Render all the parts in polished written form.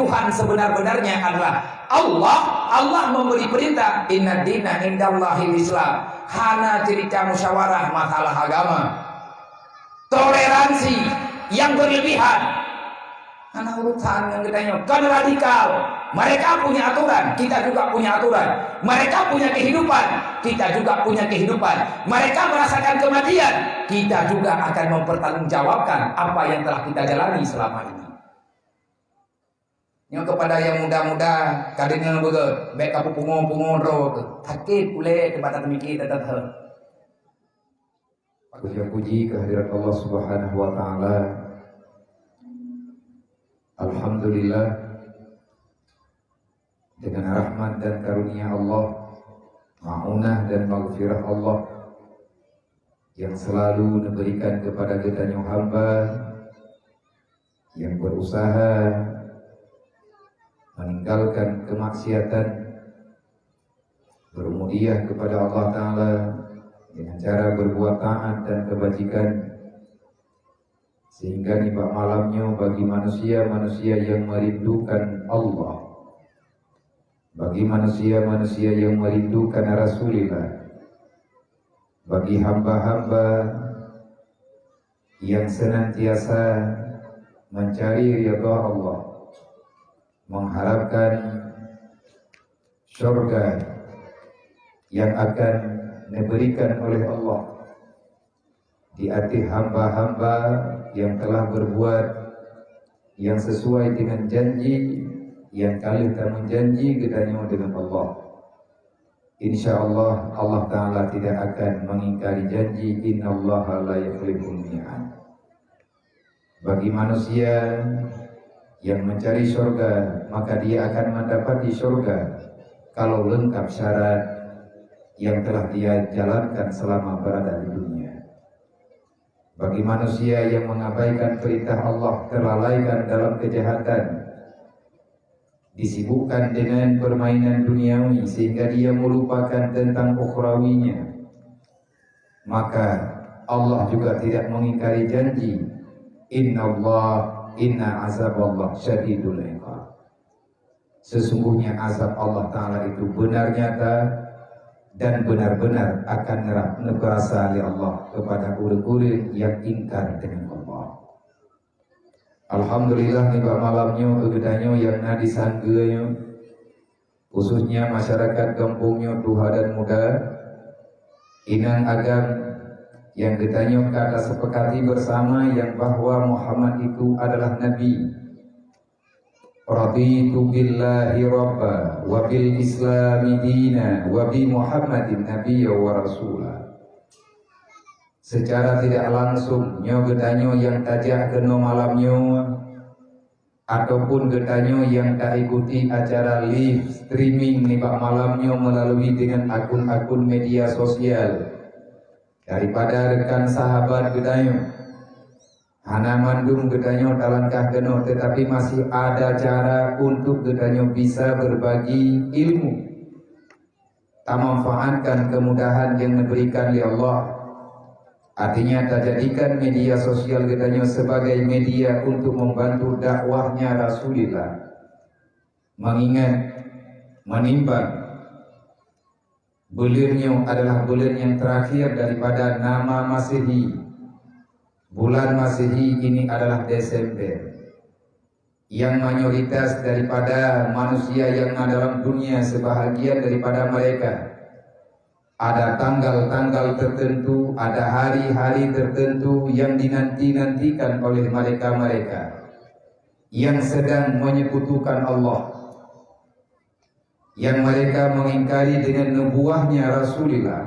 Tuhan sebenar-benarnya adalah Allah. Allah memberi perintah, inna dina indallahil Islam. Hana cerita musyawarah masalah agama. Toleransi yang berlebihan. Karena urusan yang katanya kan radikal. Mereka punya aturan, kita juga punya aturan. Mereka punya kehidupan, kita juga punya kehidupan. Mereka merasakan kematian, kita juga akan mempertanggungjawabkan apa yang telah kita jalani selama ini. Yang kepada yang muda-muda, kadang begitu, baik aku pungung roh, sakit pule kepada temiki tetap. Puji kehadirat Allah Subhanahu wa taala. Alhamdulillah, dengan rahmat dan karunia Allah, ma'unah dan maghfirah Allah yang selalu diberikan kepada kita hamba yang berusaha meninggalkan kemaksiatan, bermudiah kepada Allah Ta'ala dengan cara berbuat taat dan kebajikan, sehingga nibak malamnya bagi manusia-manusia yang merindukan Allah, bagi manusia-manusia yang merindukan Rasulullah, bagi hamba-hamba yang senantiasa mencari ridha Allah, mengharapkan surga yang akan diberikan oleh Allah di hati hamba-hamba yang telah berbuat yang sesuai dengan janji yang kali kita menjanji katanya dengan Allah. Insyaallah Allah Ta'ala tidak akan mengingkari janji. Innallaha la yukhliful mi'ad. Bagi manusia yang mencari surga, maka dia akan mendapati surga kalau lengkap syarat yang telah dia jalankan selama berada di dunia. Bagi manusia yang mengabaikan perintah Allah, terlalaikan dalam kejahatan, disibukkan dengan permainan duniawi sehingga dia melupakan tentang ukhrawinya, maka Allah juga tidak mengingkari janji. Inna azaballah syadidul iqab. Sesungguhnya azab Allah Ta'ala itu benar nyata dan benar-benar akan berasa oleh Allah kepada urik-urik yang ingkar dengan Allah. Alhamdulillah nih malamnya kegedanyo yang nadi sangganya, khususnya masyarakat kampungnya tua dan muda, inang agam yang ditanya kata sepakati bersama yang bahwa Muhammad itu adalah Nabi. Raditu billahi rabba wa bil islami dina wa bi Muhammadin nabiyya wa rasulah. Secara tidak langsung nyo gedanyo yang tajak keno malamnya ataupun gedanyo yang tak ikuti acara live streaming nibak malamnya melalui dengan akun-akun media sosial daripada rekan sahabat gedanyo hana mandum gedanyo talangkah keno, tetapi masih ada cara untuk gedanyo bisa berbagi ilmu, tak memanfaatkan kemudahan yang diberikan oleh Allah. Artinya tak jadikan media sosial gedanyo sebagai media untuk membantu dakwahnya Rasulullah, mengingat menimbang bulannya adalah bulan yang terakhir daripada nama Masehi. Bulan Masehi ini adalah Desember, yang mayoritas daripada manusia yang ada dalam dunia, sebahagian daripada mereka ada tanggal-tanggal tertentu, ada hari-hari tertentu yang dinanti-nantikan oleh mereka-mereka yang sedang menyekutukan Allah, yang mereka mengingkari dengan nubuahnya Rasulullah.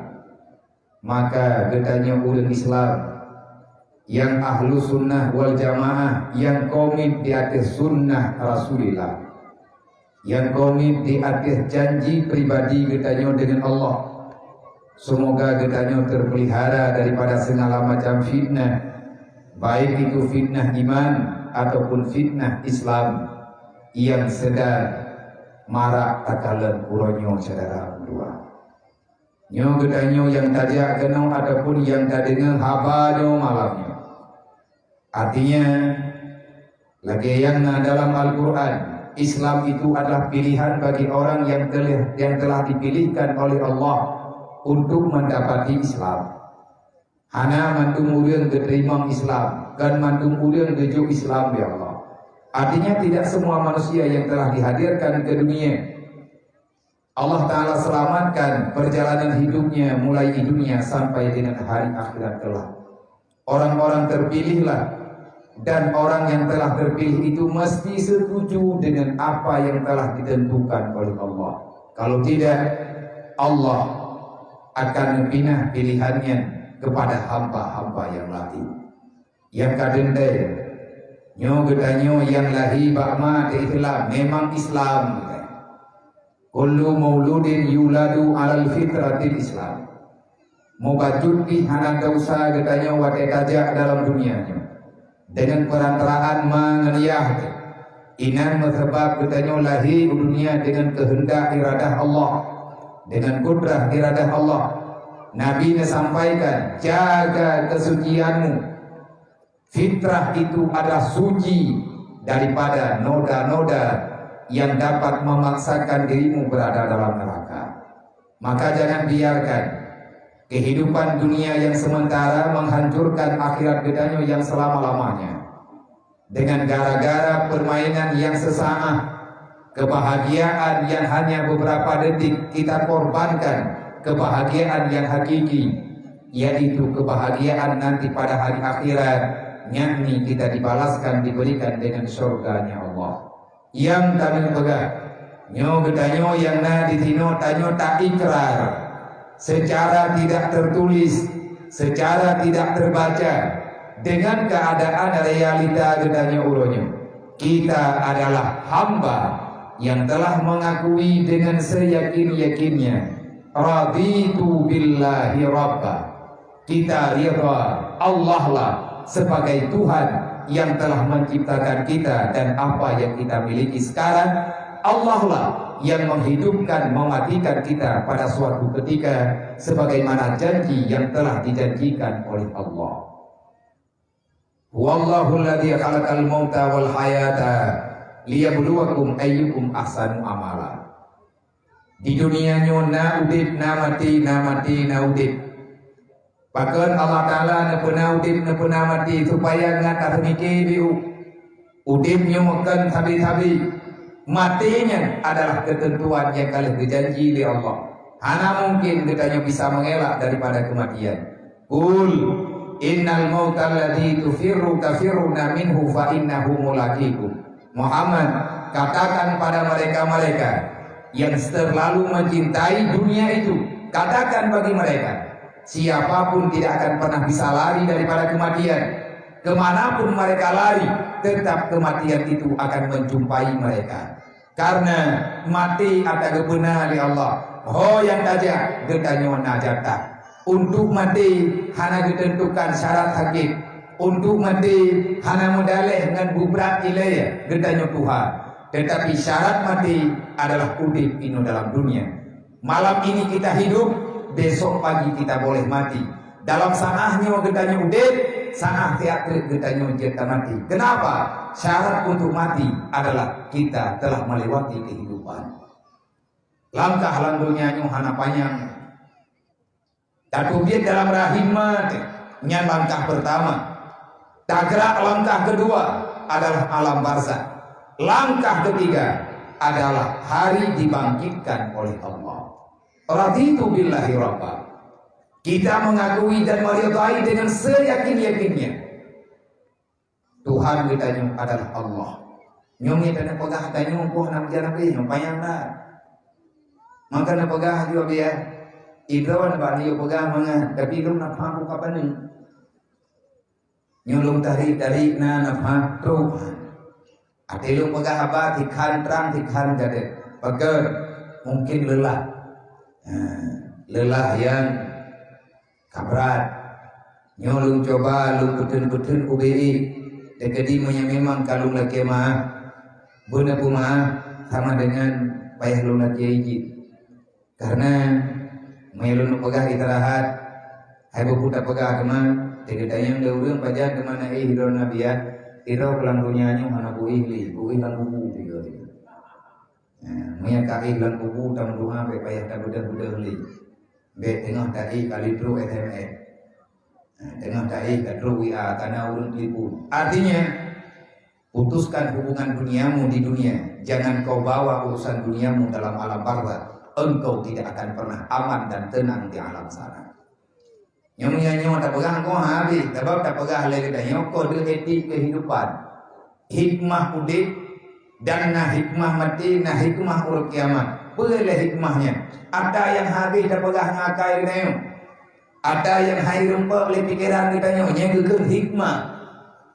Maka gedanya ulun Islam yang ahlu sunnah wal jamaah, yang komit di atas sunnah Rasulullah, yang komit di atas janji pribadi gedanya dengan Allah, semoga gedanya terpelihara daripada segala macam fitnah, baik itu fitnah iman ataupun fitnah Islam yang sedang marak takalan uronyo saudara berdua. Nyo gedanya yang tajak kenal ataupun yang tak dengar habanyo malamnya. Artinya lagi yang dalam Al-Quran Islam itu adalah pilihan bagi orang yang telah dipilihkan oleh Allah untuk mendapati Islam. Hana mantung urang keterima Islam, dan mantung urang keju Islam ya Allah. Artinya tidak semua manusia yang telah dihadirkan ke dunia Allah Ta'ala selamatkan perjalanan hidupnya mulai di dunia sampai dengan hari akhirat kelak. Orang-orang terpilihlah, dan orang yang telah terpilih itu mesti setuju dengan apa yang telah ditentukan oleh Allah. Kalau tidak, Allah akan membina pilihannya kepada hamba-hamba yang lain. Yang kadende nyo gedanyo yang lahi bakma de Islam, memang Islam. Kullu mauludin yuladu alal fitratil Islam. Mubajud di hana dausa gedanyo wate tajak dalam dunianya dengan perantaraan mengeniyah inan mesebab gedanyo lahi dunia dengan kehendak iradah Allah, dengan kudrah iradah Allah. Nabi sampaikan, jaga kesucianmu. Fitrah itu adalah suci daripada noda-noda yang dapat memaksakan dirimu berada dalam neraka. Maka jangan biarkan kehidupan dunia yang sementara menghancurkan akhirat gedanyo yang selama-lamanya. Dengan gara-gara permainan yang sesaat, kebahagiaan yang hanya beberapa detik kita korbankan kebahagiaan yang hakiki, yaitu kebahagiaan nanti pada hari akhirat, yakni kita dibalaskan, diberikan dengan surganya Allah. Yang kami pegang nyo gedanyo yang na ditino tanyo tak ikrar secara tidak tertulis, secara tidak terbaca, dengan keadaan realita gedanyo uronyo. Kita adalah hamba yang telah mengakui dengan seyakin-yakinnya, raditu billahi rabba. Kita ridha Allah lah sebagai Tuhan yang telah menciptakan kita dan apa yang kita miliki sekarang. Allah lah yang menghidupkan, mematikan kita pada suatu ketika sebagaimana janji yang telah dijanjikan oleh Allah. Wallahu alladzi khalaqal mauta wal hayata liyabluwakum ayyukum ahsanu amala. Di dunia nyo na udip na mati na udip. Bahkan Allah Ta'ala na pernah udip na pernah mati supaya ngata semiki biu. Udip nyo makan tabi-tabi. Matinya adalah ketentuan yang kali dijanji oleh Allah. Hana mungkin kita bisa mengelak daripada kematian. Qul innal mauta alladzi tafirruna minhu fa innahu mulaqikum. Muhammad, katakan pada mereka-mereka yang terlalu mencintai dunia itu, katakan bagi mereka, siapapun tidak akan pernah bisa lari daripada kematian. Kemanapun mereka lari, tetap kematian itu akan menjumpai mereka. Karena mati akan benar di Allah. Oh yang tajak gedanyo najata. Untuk mati hana ditentukan syarat hakik. Untuk mati hana modaleh dengan bubrat ilaya gedanyo Tuhan. Tetapi syarat mati adalah udip ino dalam dunia. Malam ini kita hidup, besok pagi kita boleh mati. Dalam sanahnya gedanyo udip, sanah tiap gedanyo jeta mati. Kenapa? Syarat untuk mati adalah kita telah melewati kehidupan. Langkah langgunya hana panjang. Takubir dalam rahim mati, nya langkah pertama. Tagrak langkah kedua adalah alam barzakh. Langkah ketiga adalah hari dibangkitkan oleh Allah. Raditu billahi rabba. Kita mengakui dan meridai dengan seyakin-yakinnya Tuhan kita adalah Allah. Nyomi dan pegah tanya ko nam jana pe nyopayang na. Maka na pegah juga dia. Idrawan ba niyo pegah mga tapi lum na pa ko kapanin. Nyolong tarik na pa tro. Ate lum pegah apa tikhan terang tikhan gade. Pagar mungkin lelah. Lelah yang kabrat. Nyolong coba lum betun-betun ubiri. Dekedi memang kalau laki mah benar puma sama dengan payah lu laki hiji. Karena melun pegah istirahat, hai buta pegah kemana? Deketanya udah urang pajak kemana hidro nabiat, hidro pelang dunyanya mana buih lang bubu gitu. Makanya kai lan kubu tam doa be payah ta budak-budak li. Be tengah tai kali dro SMS. Tengah tai ka dro WA kana urut telefon. Artinya putuskan hubungan duniamu di dunia. Jangan kau bawa urusan duniamu dalam alam barzakh. Engkau tidak akan pernah aman dan tenang di alam sana. Nyonya tak pegang kau habis. Sebab tak pegang lagi dah. Kau ada etik kehidupan. Hikmah udik dan nah hikmah mati, nah hikmah urut kiamat. Boleh hikmahnya. Ada yang habis tak pegang ngakai kita. Ada yang hai rumpah oleh pikiran kita. Yang geger hikmah.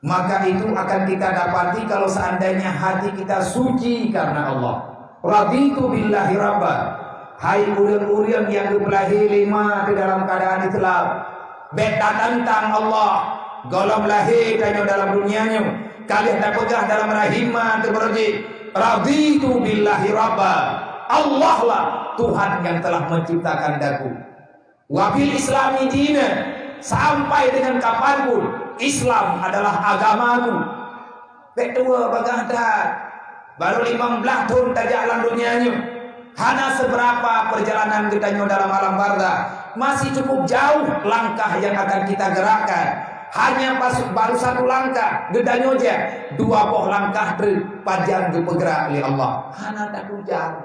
Maka itu akan kita dapati kalau seandainya hati kita suci karena Allah. Raditu billahi rabba. Hai urian-urian yang berlahi lima di dalam keadaan Islam. Beta tentang Allah. Golong lahir tanya dalam dunianya. Kalian tak pegah dalam rahimah terberji. Raditu billahi rabba. Allah lah Tuhan yang telah menciptakan daku. Wabil islami dina. Sampai dengan kapanpun Islam adalah agamaku. Kedua bagadah. Baru 15 tahun tak jalan dunianya. Hana seberapa perjalanan kita dalam alam barzakh. Masih cukup jauh langkah yang akan kita gerakkan. Hanya baru satu langkah. Gedanya aja 2 langkah terpanjang dipergerak oleh Allah. Hana tak jauh.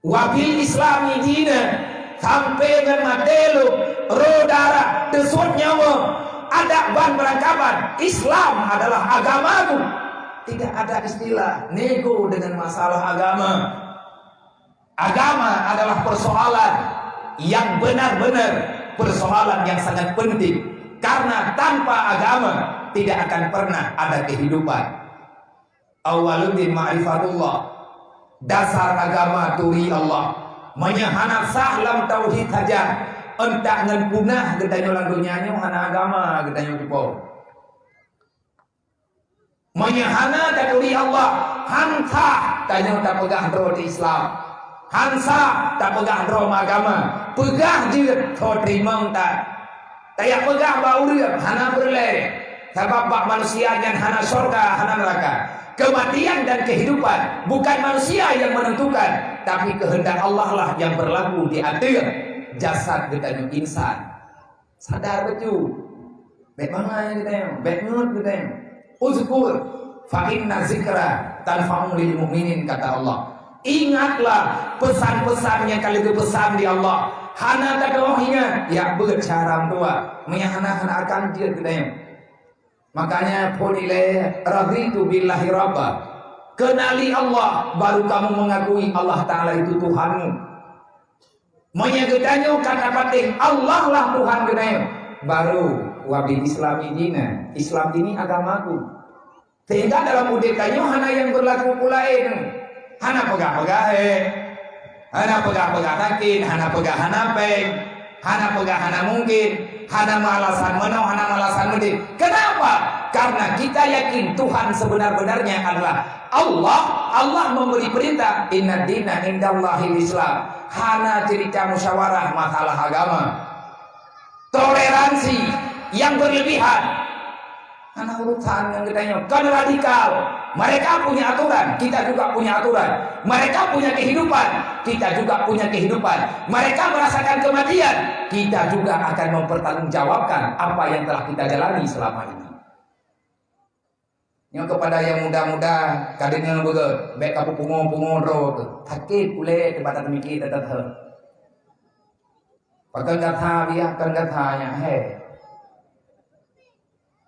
Wabil islami dina. Sampai dengan matelu rodara desut nyawa. Ada ban perangkapan. Islam adalah agamaku. Tidak ada istilah nego dengan masalah agama. Agama adalah persoalan yang benar-benar persoalan yang sangat penting. Karena tanpa agama tidak akan pernah ada kehidupan. Awwaluddin ma'rifatullah. Dasar agama turi Allah. Menyahana sahlam tauhid saja. Entah ngan punah gedanya ulang dunianya hana agama gedanya dipo. Menyahana turi Allah. Hanta tanya tak pegang roh di Islam. Hansa tak pegang roh agama. Pegah je kau terima tak. Tak pegang bau dia hana berleh. Sebab bak manusia yang hana surga hana neraka. Kematian dan kehidupan bukan manusia yang menentukan, tapi kehendak Allah lah yang berlaku di akhir jasad kita insan. Sadar betul. Baik mana kita yang baik menurut kita yang uzkur fa inna zikra tanfa'u lil mu'minin kata Allah. Ingatlah pesan-pesan yang kali pesan di Allah. Hana tak ingat ya bercara tua menyahana akan dia kita yang. Makanya punilai raditu billahi rabba. Kenali Allah baru kamu mengakui Allah Ta'ala itu Tuhanmu. Menyagetanya kata penting Allah lah Tuhan kita baru wabil islami dina. Islam ini agamaku. Sehingga dalam udekannya hana yang berlaku pula hana pegah-pegah hana pegah-pegah takin, hana pegah hana peng, hana pegah hana mungkin, hana malasan menau, hana malasan medit. Kenapa? Karena kita yakin Tuhan sebenar-benarnya adalah Allah. Allah memberi perintah inna dina indallahil Islam. Hana cerita musyawarah masalah agama. Toleransi yang berlebihan. Hana urusan yang kita kan radikal. Mereka punya aturan, kita juga punya aturan. Mereka punya kehidupan, kita juga punya kehidupan. Mereka merasakan kematian, kita juga akan mempertanggungjawabkan apa yang telah kita jalani selama ini. Yang kepada yang muda-muda, kadang yang begitu, baik kapu pungung-pungung roh, sakit pulih di batas mikir tetap. Pakai kata biarkan katanya,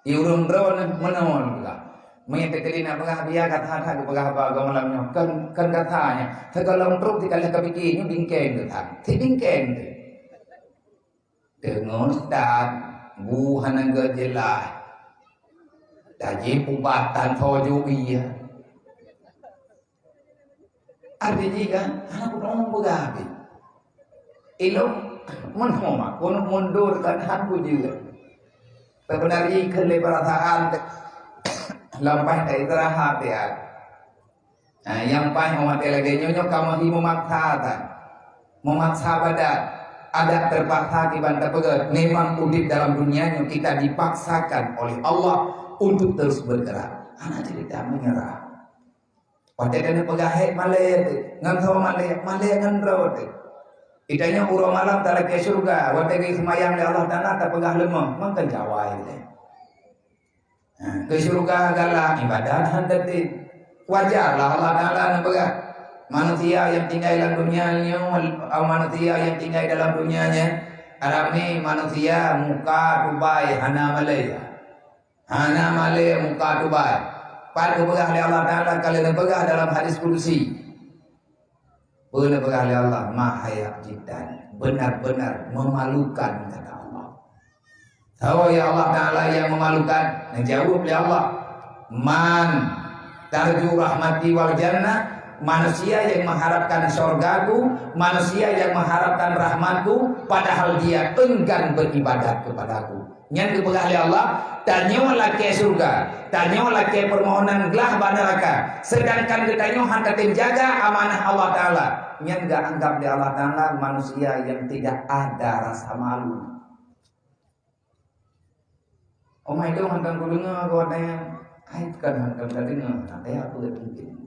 Iurung roh menon juga. Mengikuti apa dia kata apa malamnya kan katanya segala truk dikali kepikirnya bingkeng tu tak si bingkeng tu dengan dan buhan yang jelas dari pubatan soju iya artinya kan anak ngomong begabi ilmu menhoma kono mundur kan aku juga sebenarnya kelebarataan lampai tak istirahat ya. Nah, yang paling umat lagi nyonyok kamu memaksa badan, ada terpaksa di bantar pegat. Memang udip dalam dunianya kita dipaksakan oleh Allah untuk terus bergerak. Anak cerita menyerah. Pada kena pegahit malai ngan tho malai ngan ro. Itanya urang malam tak ke surga, pada ke semayang le Allah Taala tak pegah lemah, makan jawai le. Ke surga galak ibadat handati. Wajarlah Allah Taala nak pegah. Manusia yang tinggal dalam dunianya, manusia yang tinggal dalam dunianya, Arab ni manusia muka tubai hana malaya. Hana malaya muka tubai. Pada pegah oleh Allah Taala kalau pegah dalam hadis kursi. Benar pegah oleh Allah mahayat jiddan. Benar-benar memalukan kata Allah. Tahu ya Allah Taala yang memalukan? Menjawab oleh Allah. Man tarju rahmati wal jannah. Manusia yang mengharapkan surgaku, manusia yang mengharapkan rahmatku, padahal dia enggan beribadat kepadaku. Yang dipegah oleh Allah, tanyalah ke surga, tanyalah ke permohonan gelah neraka. Sedangkan kita hendak menjaga amanah Allah Taala. Yang enggak anggap di Allah Taala manusia yang tidak ada rasa malu. Oh my God, hendak dengar kau tanya, kan hendak dengar, ada apa mungkin.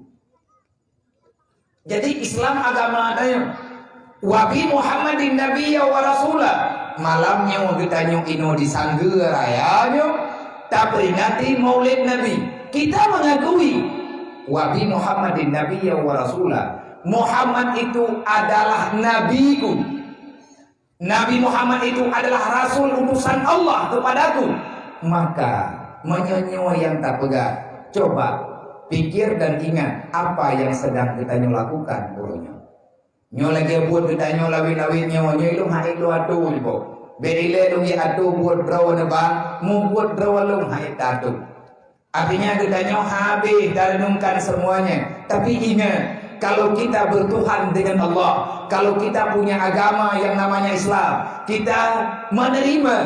Jadi Islam agama adanya wabi Muhammadin nabiyya wa rasulah. Malamnya kita ino disangger rayanya tak peringati maulid Nabi. Kita mengakui wabi Muhammadin nabiyya wa rasulah. Muhammad itu adalah nabiku. Nabi Muhammad itu adalah rasul utusan Allah kepadaku. Maka menyonyo yang tak pegat. Coba pikir dan ingat apa yang sedang kita lakukan burunya. Nyo lagi buat kita nyo lawin-lawin nyo itu hai itu atu ibu. Berile lungi atu buat brawa neba, mu buat brawa lung hai atu. Artinya kita nyo habis darenungkan semuanya. Tapi ingat, kalau kita bertuhan dengan Allah, kalau kita punya agama yang namanya Islam, kita menerima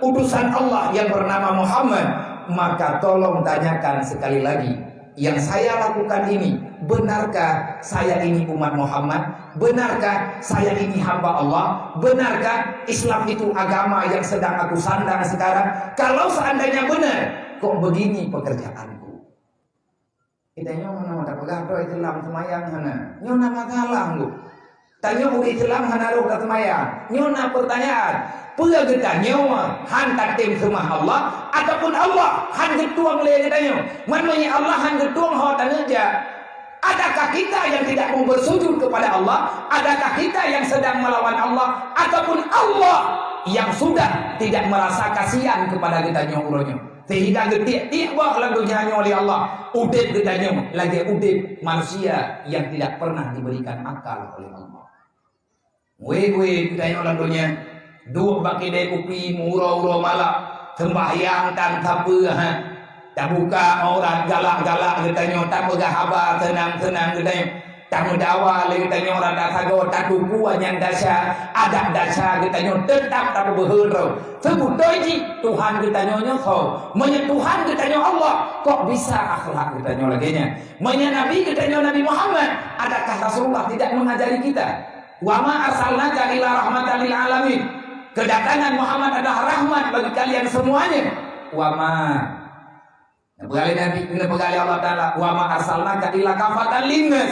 utusan Allah yang bernama Muhammad, maka tolong tanyakan sekali lagi. Yang saya lakukan ini, benarkah saya ini umat Muhammad? Benarkah saya ini hamba Allah? Benarkah Islam itu agama yang sedang aku sandang sekarang? Kalau seandainya benar, kok begini pekerjaanku? Kita nyono tak pegang doa Islam semayang hana. Nyona masalah lu. Tanya udah Islam hana roh tak semayang. Nyona pertanyaan. Pula kita nyawa han tak tim semah Allah ataupun Allah han getuang le katanya. Maknanya Allah han getuang ho tanaja. Adakah kita yang tidak mau bersujud kepada Allah? Adakah kita yang sedang melawan Allah ataupun Allah yang sudah tidak merasa kasihan kepada kita nyoronyo? Sehingga getik wah lagu nyanyi oleh Allah. Udip kita nyo lagi udip manusia yang tidak pernah diberikan akal oleh Allah. We kita nyo lagunya dua baki dek upi murau malak sembahyang tan tapu tak buka orang galak katanya tak pegah habar tenang katanya tak mendawa katanya orang tak sago tak dukuan yang dasar adat dasar katanya tetap tak berhero sebut doji Tuhan katanya nyoso menyetuhan katanya Allah kok bisa akhlak katanya laginya menyenabi katanya Nabi Muhammad. Adakah Rasulullah tidak mengajari kita wa ma arsalnaka illa rahmatan lil alamin? Kedatangan Muhammad adalah rahmat bagi kalian semuanya. Wa ma Nabi Allah Ta'ala wa ma arsalnaka illa kafatan linnas.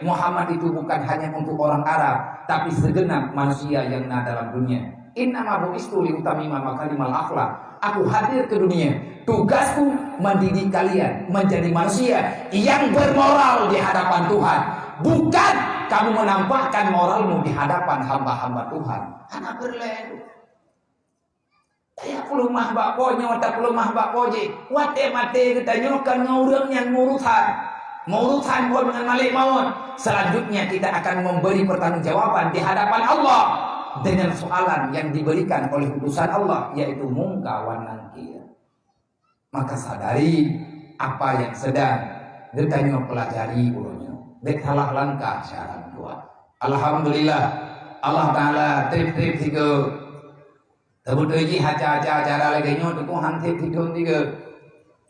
Muhammad itu bukan hanya untuk orang Arab, tapi segenap manusia yang ada dalam dunia. Innama bu'istu liutamima makarimal akhlak. Aku hadir ke dunia, tugasku mendidik kalian menjadi manusia yang bermoral di hadapan Tuhan. Bukan kamu menampakkan moralmu di hadapan hamba-hamba Tuhan. Hana berlalu. Saya perlu mah bakpo nyo tak perlu mah bakpo je. Wate mate kita nyokan ngurang yang ngurusan pun dengan malik maut. Selanjutnya kita akan memberi pertanggungjawaban di hadapan Allah dengan soalan yang diberikan oleh utusan Allah, yaitu mungka wan nakir. Maka sadari apa yang sedang kita nyo pelajari ulunyo. Dek salah langkah syarat dua. Alhamdulillah Allah Ta'ala trip tiga sebut lagi haca acara lagi nyo Tuhan trip tiga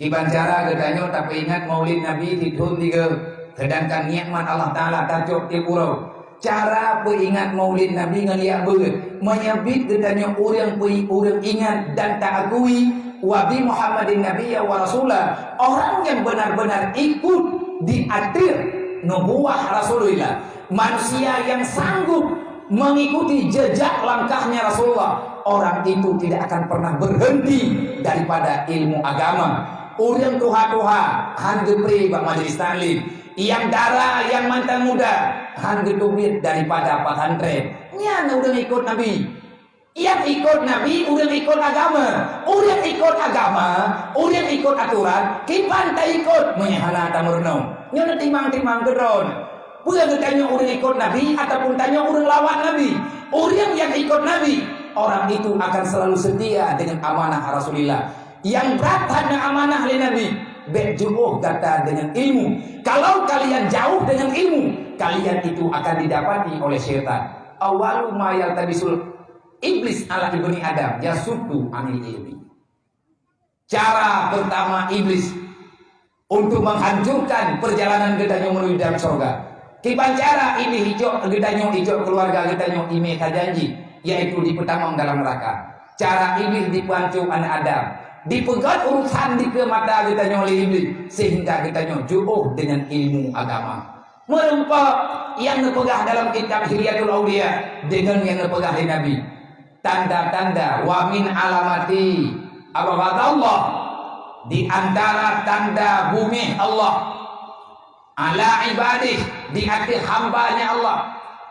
kiban cara gedanyo tapi ingat maulid Nabi tidun tiga. Sedangkan nikmat Allah Ta'ala tajuk di purau. Cara peringat maulid Nabi ngeliat beut menyebut gedanyo orang ingat dan tak akui wabi Muhammadin Nabiyya wa Rasulah. Orang yang benar-benar ikut diatir nubuwah Rasulullah, manusia yang sanggup mengikuti jejak langkahnya Rasulullah, orang itu tidak akan pernah berhenti daripada ilmu agama. Urang tuha-tuha han gepri bak majelis taklim, yang dara yang mantan muda han getubit daripada pesantren. Nya urang ikut Nabi. Yang ikut Nabi, urang ikut agama. Urang ikut agama, urang ikut aturan, kipan tak ikut menyahana tamurno. Nya timang-timang gedron. Bukan tanya orang ikut Nabi ataupun tanya orang lawan Nabi. Orang yang ikut Nabi, orang itu akan selalu setia dengan amanah Rasulullah. Yang berat hanya amanah oleh Nabi, berjubuh kata dengan ilmu. Kalau kalian jauh dengan ilmu, kalian itu akan didapati oleh syaitan. Awalu ma yaltabisul iblis ala ibni Adam yasuddu anil ilmi. Cara pertama iblis untuk menghancurkan perjalanan kita menuju dalam surga. Kiban cara ini hijau gedanyo hijau keluarga gedanyo ime janji, yaitu dipetamang dalam neraka. Cara iblis dipancu anak Adam, dipegat urusan di ke mata gedanyo oleh iblis, sehingga gedanyo jauh dengan ilmu agama. Merempak yang nepegah dalam kitab Hilyatul Auliya dengan yang nepegah di Nabi. Tanda-tanda wa min alamati apa kata Allah, di antara tanda bumi Allah ala ibadih, di hati hambanya Allah.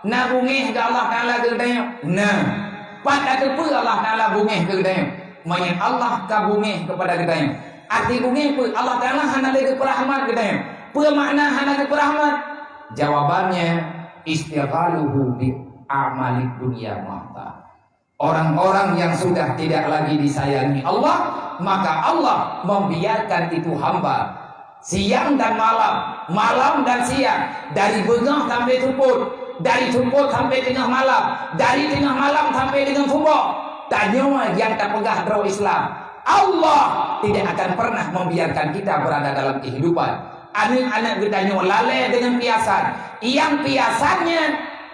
Na bungih ke Allah Ta'ala gedanya. Nah, pada kepu Allah Ta'ala bungih ke gedanya. Mayan Allah ka bungih kepada gedanya. Arti bungih pun Allah Ta'ala hana lagi perahmat gedanya. Apa makna hana lagi perahmat? Jawabannya istighaluhu bi amali dunia mata. Orang-orang yang sudah tidak lagi disayangi Allah, maka Allah membiarkan itu hamba siang dan malam, malam dan siang, dari bengah sampai subuh, dari subuh sampai tengah malam, dari tengah malam sampai dengan subuh. Tanya yang tak pegah draw Islam, Allah tidak akan pernah membiarkan kita berada dalam kehidupan. Anak-anak kita lalai dengan piasan, yang piasannya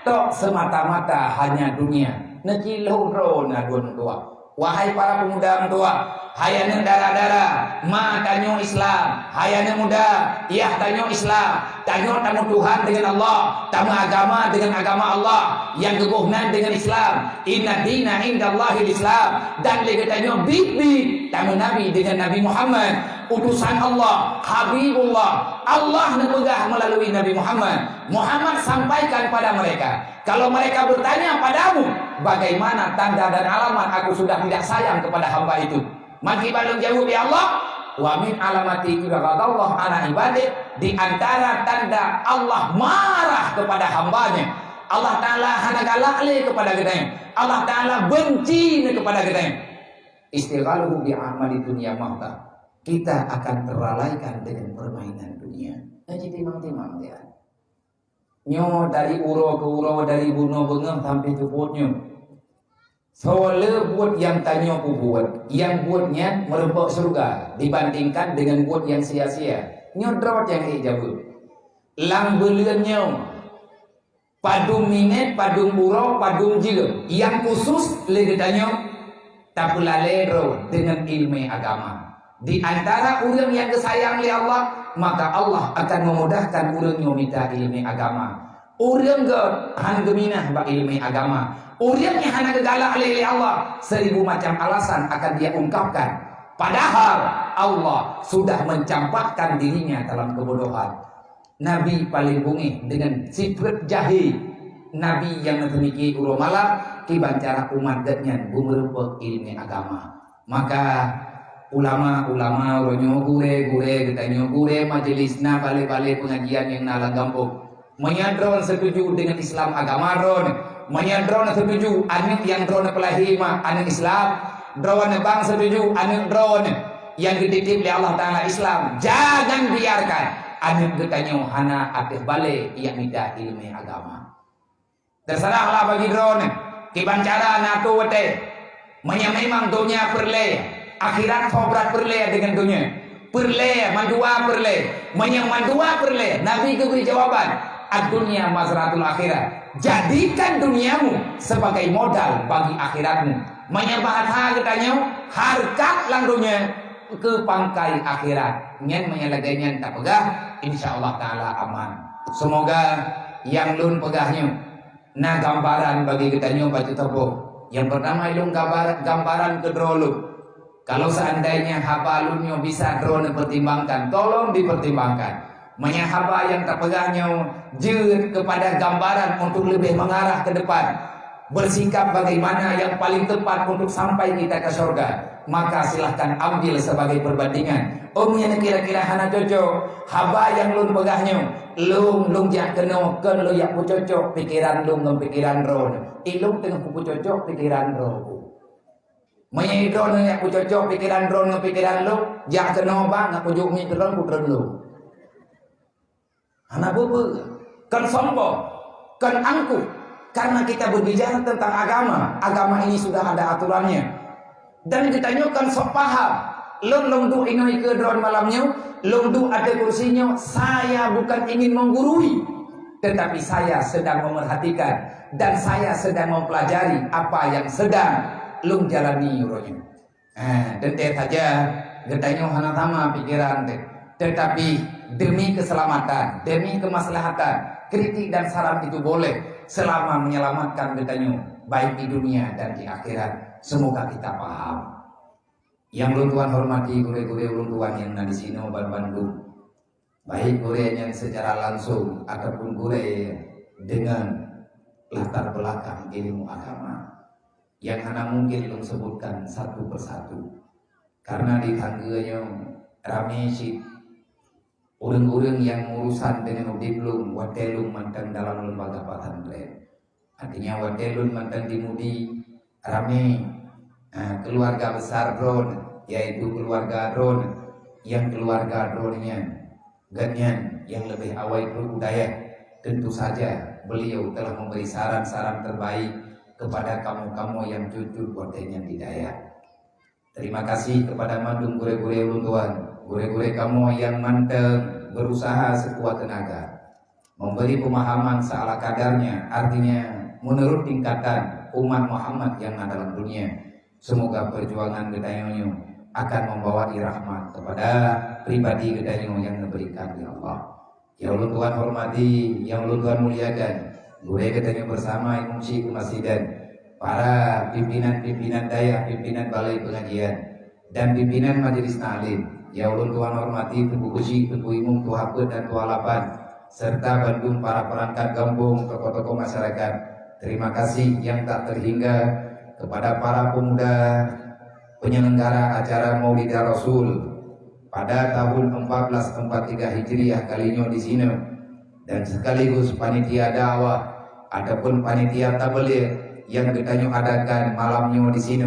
tok semata-mata hanya dunia. Nakiloro na dun tua. Wahai para pemuda tua, hayana dara-dara, ma tanyo Islam, hayana muda, iya tanyo Islam, tanyo tamu Tuhan dengan Allah, tamu agama dengan agama Allah, yang kebuhnan dengan Islam. Inna dina indallahi Islam, dan lagi tanyo bibi tamu Nabi dengan Nabi Muhammad, utusan Allah, Habibullah. Allah nepegah melalui Nabi Muhammad. Muhammad sampaikan pada mereka. Kalau mereka bertanya padamu, bagaimana tanda dan alamat aku sudah tidak sayang kepada hamba itu? Maka balung jawab ya Allah, wa min alamati ibadallah ala ibadah, di antara tanda Allah marah kepada hambanya. Allah Ta'ala hana galakle kepada gedanya. Allah Ta'ala benci kepada gedanya. Istighaluhu bi amali dunia mahta. Kita akan terlalaikan dengan permainan dunia. Jadi timang-timang dia. Nyo dari uro ke uro, dari buno bengem sampai cuputnya. Soalnya buat yang tanya ku buat, yang buatnya merempok surga dibandingkan dengan buat yang sia-sia. Nyo drawat yang hijau. Lang beliannya padung minget, padung uro, padung jilum. Yang khusus lagi tanya tapulalero dengan ilmu agama. Di antara orang yang disayang oleh Allah, maka Allah akan memudahkan orang yang minta ilmu agama. Orang yang geminah bak ilmu agama, orang yang hanya gegalak oleh Allah, 1000 macam alasan akan dia ungkapkan. Padahal Allah sudah mencampakkan dirinya dalam kebodohan. Nabi paling bungih dengan sifat jahil. Nabi yang memiliki uro malam kibancara umat dengan bumerupek ilmu agama. Maka ulama-ulama uronyo gure getanyo gure majelisna balik-balik pengajian yang nalang gampung menyadron setuju dengan Islam agama ron, menyadron setuju anak yang drone pelahima anak Islam, drone bang setuju anak drone yang dititip oleh Allah Ta'ala Islam. Jangan biarkan anak getanyo hana aktif balik yang tidak ilmu agama. Terserahlah bagi drone kibancara natu wete memang dunia perle akhirat sobrat perle dengan dunia perle mandua perle menyang mandua perle. Nabi beri jawaban, ad-dunya mazratul akhirat, jadikan duniamu sebagai modal bagi akhiratmu. Menyembah hartanya harkat lang dunia ke pangkai akhirat nyen menyalagainya tak pegah, insyaallah taala aman. Semoga yang lun pegahnya nah gambaran bagi kita nyo baju tepuk. Yang pertama ilung gambaran ke drolu. Kalau seandainya haba lunyo bisa drone pertimbangkan, tolong dipertimbangkan. Menyahaba yang terpegahnya jin kepada gambaran untuk lebih mengarah ke depan. Bersikap bagaimana yang paling tepat untuk sampai kita ke surga. Maka silahkan ambil sebagai perbandingan. Omnya kira-kira hana cocok. Haba yang lun pegahnya. Lung jak kena ken lu yak cocok pikiran lung dengan pikiran roh. Ilung tengah ku cocok pikiran roh. Menyai drone yak ku cocok pikiran drone dengan pikiran lu. Jak kena bang aku juk mi drone ku drone lu. Hana bebe kan sombong, kan angkuh. Karena kita berbicara tentang agama. Agama ini sudah ada aturannya. Dan ditanyakan sok paham. Long du inoi ke drone malamnya. Long du ada kursinya. Saya bukan ingin menggurui. Tetapi saya sedang memerhatikan. Dan saya sedang mempelajari apa yang sedang long jalani uronya. Tentu saja. Getanya hana sama pikiran. Tetapi demi keselamatan, demi kemaslahatan, kritik dan saran itu boleh. Selama menyelamatkan getanya baik di dunia dan di akhirat. Semoga kita paham. Yang ulun tuan hormati gure-gure ulun tuan yang di sini Bandung. Baik gure yang secara langsung ataupun gure dengan latar belakang ilmu agama. Yang hana mungkin ulun sebutkan satu persatu. Karena di tangganya rame sih urang-urang yang urusan dengan diplom watelung mantan dalam lembaga pesantren. Artinya watelung mantan dimudi rame keluarga besar drone, yaitu keluarga drone yang keluarga drone-nya ganyan yang lebih awal budaya. Tentu saja beliau telah memberi saran-saran terbaik kepada kamu-kamu yang jujur kodenya hidayah. Terima kasih kepada madung gure-gure ulun gure-gure kamu yang manteng berusaha sekuat tenaga memberi pemahaman seala kadarnya, artinya menurut tingkatan umat Muhammad yang ada dalam dunia. Semoga perjuangan gedayonyo akan membawa rahmat kepada pribadi gedayonyo yang diberikan oleh Allah. Yang ulun Tuhan hormati, yang ulun Tuhan muliakan, gure gedayonyo bersama imumsi kemasidan, para pimpinan-pimpinan daya, pimpinan balai pengajian, dan pimpinan majelis ta'lim. Ya ulun Tuhan hormati, Tubuh Kusi, Tubuh Imum, Tuh Hapet dan Tuh Halapan, serta Bandung para perangkat kampung, tokoh-tokoh masyarakat. Terima kasih yang tak terhingga kepada para pemuda penyelenggara acara Maulid Rasul pada tahun 1443 Hijriah kalinya di sini, dan sekaligus panitia dakwah ataupun panitia tabligh yang kita adakan malamnya di sini.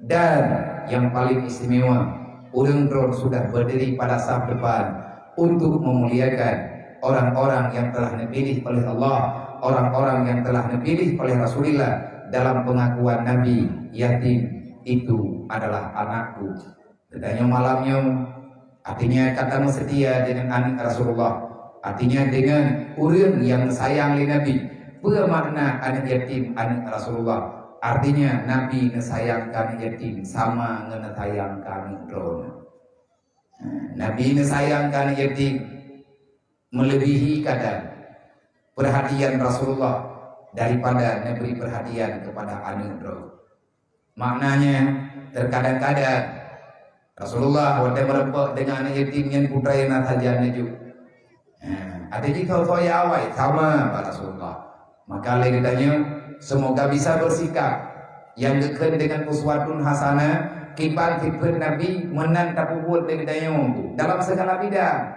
Dan yang paling istimewa, Urang Drone sudah berdiri pada saf depan untuk memuliakan orang-orang yang telah dipilih oleh Allah, orang-orang yang telah dipilih oleh Rasulullah dalam pengakuan Nabi, yatim itu adalah anakku. Katanya malamnya, artinya kata setia dengan anak Rasulullah, artinya dengan urang yang sayang oleh Nabi. Bermakna anak yatim anak Rasulullah. Artinya Nabi nesayangkan yatim sama ngenetayangkan drone. Nabi nesayangkan yatim melebihi kadar perhatian Rasulullah daripada memberi perhatian kepada anak drone. Maknanya terkadang-kadang Rasulullah waktu merempok dengan anak yatim yang putra yang natajannya juga. Ada jika saya awal sama Pak Rasulullah. Maka lagi tanya, semoga bisa bersikap yang dekat dengan uswatun hasanah, kipan tipun Nabi menan tapubul lagi tanya dalam segala bidang.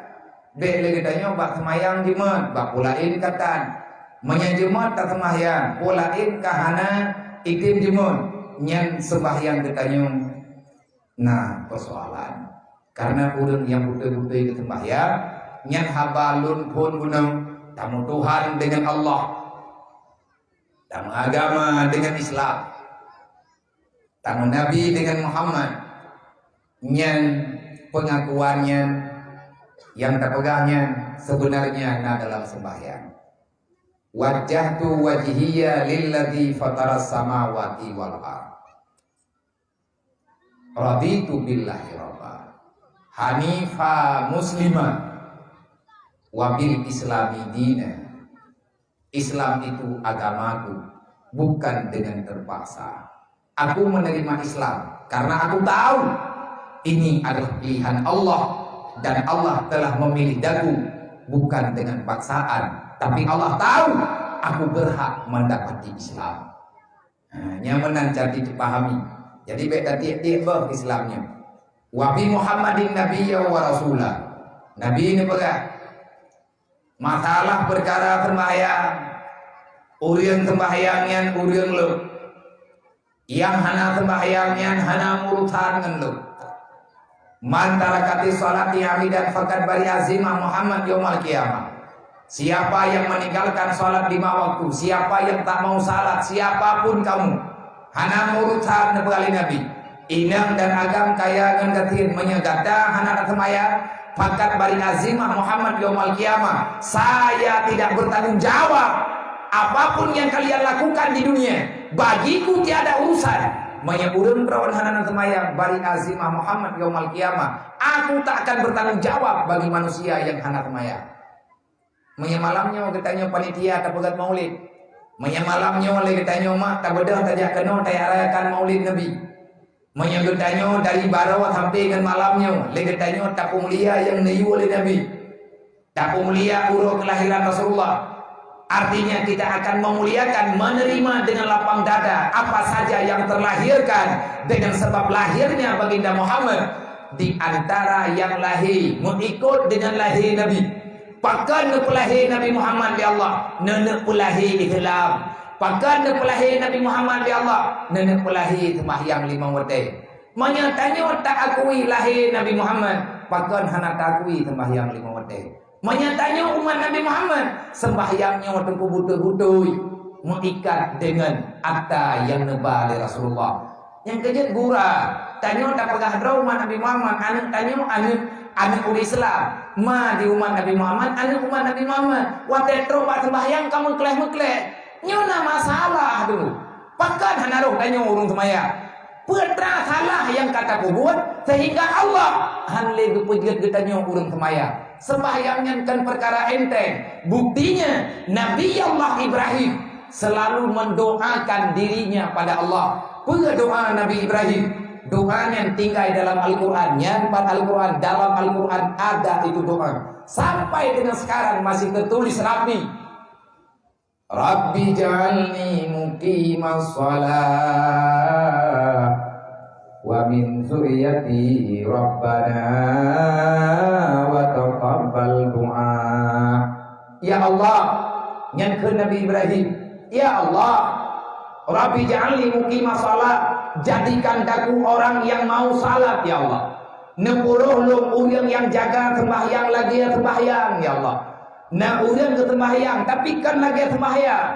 Dek lagi tanya bak semayang jemat, bak pulain katan, menyajemat tak semayang, pulain kahana ikim jemat, nyan sembahyang ditanya. Nah persoalan, karena urang yang betul-betul sembahyang, nyan habalun pun gunung, tamu Tuhan dengan Allah. Tamu agama dengan Islam, tamu Nabi dengan Muhammad, yang pengakuannya yang terpegahnya sebenarnya dalam sembahyang. Wajjahtu wajhiya lilladzi fataras samawati wal ardh. Raditu billahi rabba. Hanifa muslimah. Wabil islami dina. Islam itu agamaku, bukan dengan terpaksa. Aku menerima Islam karena aku tahu ini adalah pilihan Allah, dan Allah telah memilih daku, bukan dengan paksaan. Tapi Allah tahu aku berhak mendapati Islam. Nyaman jadi dipahami. Jadi beda tiap-tiap Islamnya. Wabi Muhammadin Nabiyya wa Rasulah. Nabi ini pegang masalah perkara sembahyang, urian sembahyangnya urian lo, yang hana sembahyangnya hana urusan dengan lo. Mantara kati salati hamidan fakat bari azimah Muhammad yaumal qiyamah. Siapa yang meninggalkan salat 5 waktu, siapa yang tak mau salat, siapapun kamu, hana urusan nebali Nabi. Inang dan agam kaya dengan gatin menyegada hana sembahyang. Fakat bari azimah Muhammad yaumal qiyamah. Saya tidak bertanggung jawab apapun yang kalian lakukan di dunia. Bagiku tiada urusan. Menyebutkan perawan hanan semayang bari azimah Muhammad yaumal qiyamah. Aku tak akan bertanggung jawab bagi manusia yang hana semayang. Menyemalamnya katanya panitia tak pegat maulid. Menyemalamnya oleh katanya mak tak bedah tajak kena tayarakan maulid Nabi. Menyebutkannya dari barawat sampai dengan malamnya. Legetanya tapu mulia yang nayu oleh Nabi. Tapu mulia urut kelahiran Rasulullah. Artinya kita akan memuliakan, menerima dengan lapang dada apa saja yang terlahirkan dengan sebab lahirnya baginda Muhammad. Di antara yang lahir mengikut dengan lahir Nabi. Pakan pelahir Nabi Muhammad ya Allah, nenek pelahir Islam. Pakan pelahir Nabi Muhammad ya Allah, nenek pelahir sembahyang 5 waktu. Menyatanya tak akui lahir Nabi Muhammad, pakan hana tak akui sembahyang 5 waktu. Menyatanya umat Nabi Muhammad sembahyangnya waktu butuh-butuh mengikat dengan akta yang nebal dari Rasulullah. Yang kejut gura, tanya tak pegah draw umat Nabi Muhammad, anak tanya anak umat Islam, ma di umat Nabi Muhammad, anak umat Nabi Muhammad. Waktu terobak sembahyang kamu kleh-kleh. Nyona masalah dulu. Pakan hanaruh tanya urung semaya. Putra salah yang kata buat sehingga Allah hanle pujian getanya urung semaya. Sembahyangnya kan perkara enteng. Buktinya Nabi Allah Ibrahim selalu mendoakan dirinya pada Allah. Punya doa Nabi Ibrahim. Doanya yang tinggal dalam Al-Quran. Yang Al-Quran dalam Al-Quran ada itu doa. Sampai dengan sekarang masih tertulis rapi. Rabbi ja'alni muqimas shalah wa min dzurriyyati rabbana wa taqabbal du'a. Ya Allah, yang ke Nabi Ibrahim, ya Allah, Rabbi ja'alni muqimas shalah, jadikan daku orang yang mau salat ya Allah. Nepuruh lum urang yang jaga sembahyang lagi ya sembahyang ya Allah. Nah urang ke sembahyang tapi kan lagi sembahyang.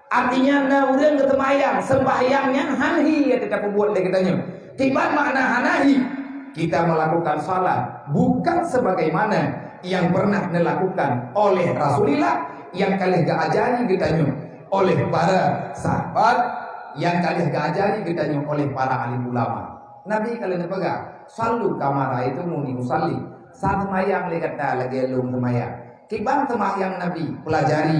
Artinya nah urang ke sembahyang, sembahyangnya hanhi ya kita buat lagi katanya. Tiba makna hanahi, kita melakukan salat bukan sebagaimana yang pernah dilakukan oleh Rasulullah yang kali diajari katanya oleh para sahabat, yang kali diajari katanya oleh para alim ulama. Nabi kali dipegang, sallu kamara itu muni usalli. Saat sembahyang lagi kata lagi lum sembahyang. Kiban sembahyang Nabi pelajari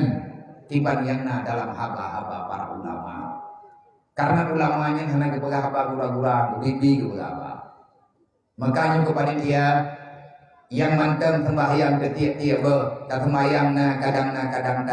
kiban yang dalam haba-haba para ulama. Karena ulamanya hanya kepegang haba gura-gura, bibi gura. Makanya kepada dia yang mantan sembahyang ketiak-tiak dan sembahyang kadang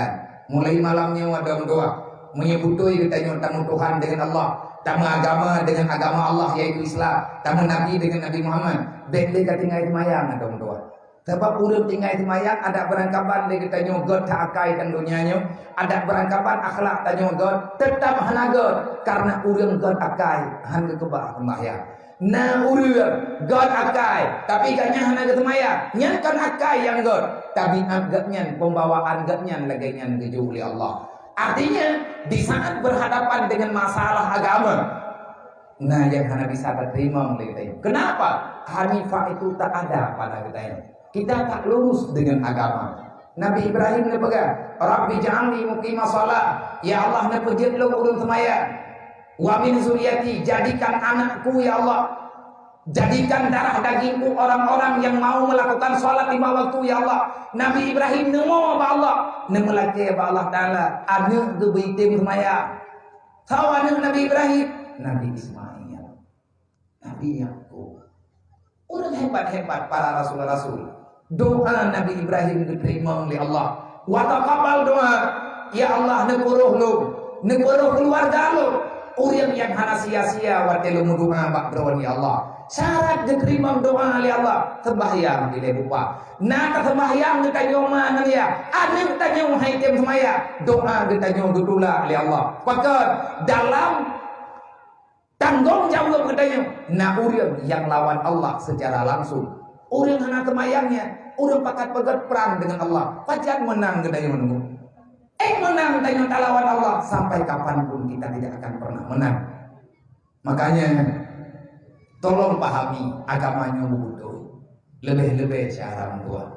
mulai malamnya ada doa menyebutui kita tamu Tuhan dengan Allah, tamu agama dengan agama Allah yaitu Islam, tamu Nabi dengan Nabi Muhammad. Baik tinggal sembahyang ada doa. Sebab urut tinggal semayang ada berangkapan dia kita nyogot tak akai dan dunianya, ada berangkapan akhlak tak nyogot tetap hanagot karena urang god akai han ke kebah sembahyang. Nah urang god akai tapi kanya hana ke sembahyang, nyan kan akai yang god tapi agaknya pembawaan gadnya lagi nyan keju oleh Allah. Artinya di saat berhadapan dengan masalah agama, nah yang hana bisa terima oleh kita. Kenapa? Hanifah itu tak ada pada kita ini. Kita tak lurus dengan agama. Nabi Ibrahim dia pegang, Rabbi ja'alni muqimas shalah. Ya Allah nak pejit lu urang semaya. Wa min zuriyati, jadikan anakku ya Allah. Jadikan darah dagingku orang-orang yang mau melakukan salat 5 waktu ya Allah. Nabi Ibrahim nemo ba Allah, nemelake ba Allah Taala, anu ke baitim semaya. Tahu anu Nabi Ibrahim, Nabi Ismail, Nabi Yakub. Orang hebat-hebat para rasul-rasul. Doa Nabi Ibrahim diterima oleh Allah. Wa taqabbal doa, ya Allah nepuruh lu, nepuruh keluarga lu. Orang yang hana sia-sia wa telu doa bak ya Allah. Syarat diterima doa oleh Allah sembahyang di lupa. Nah sembahyang kita nyoma nalia. Ada kita nyoma haitem semaya. Doa kita nyoma dutula oleh Allah. Maka dalam tanggung jawab kita nyoma. Nah orang yang lawan Allah secara langsung. Orang hana sembayangnya. Orang pakat-pakat perang dengan Allah. Pacat menang kita nyoma nunggu. Menang kita nyoma lawan Allah. Sampai kapanpun kita tidak akan pernah menang. Makanya tolong pahami agamanya betul. Lebih-lebih cara tua.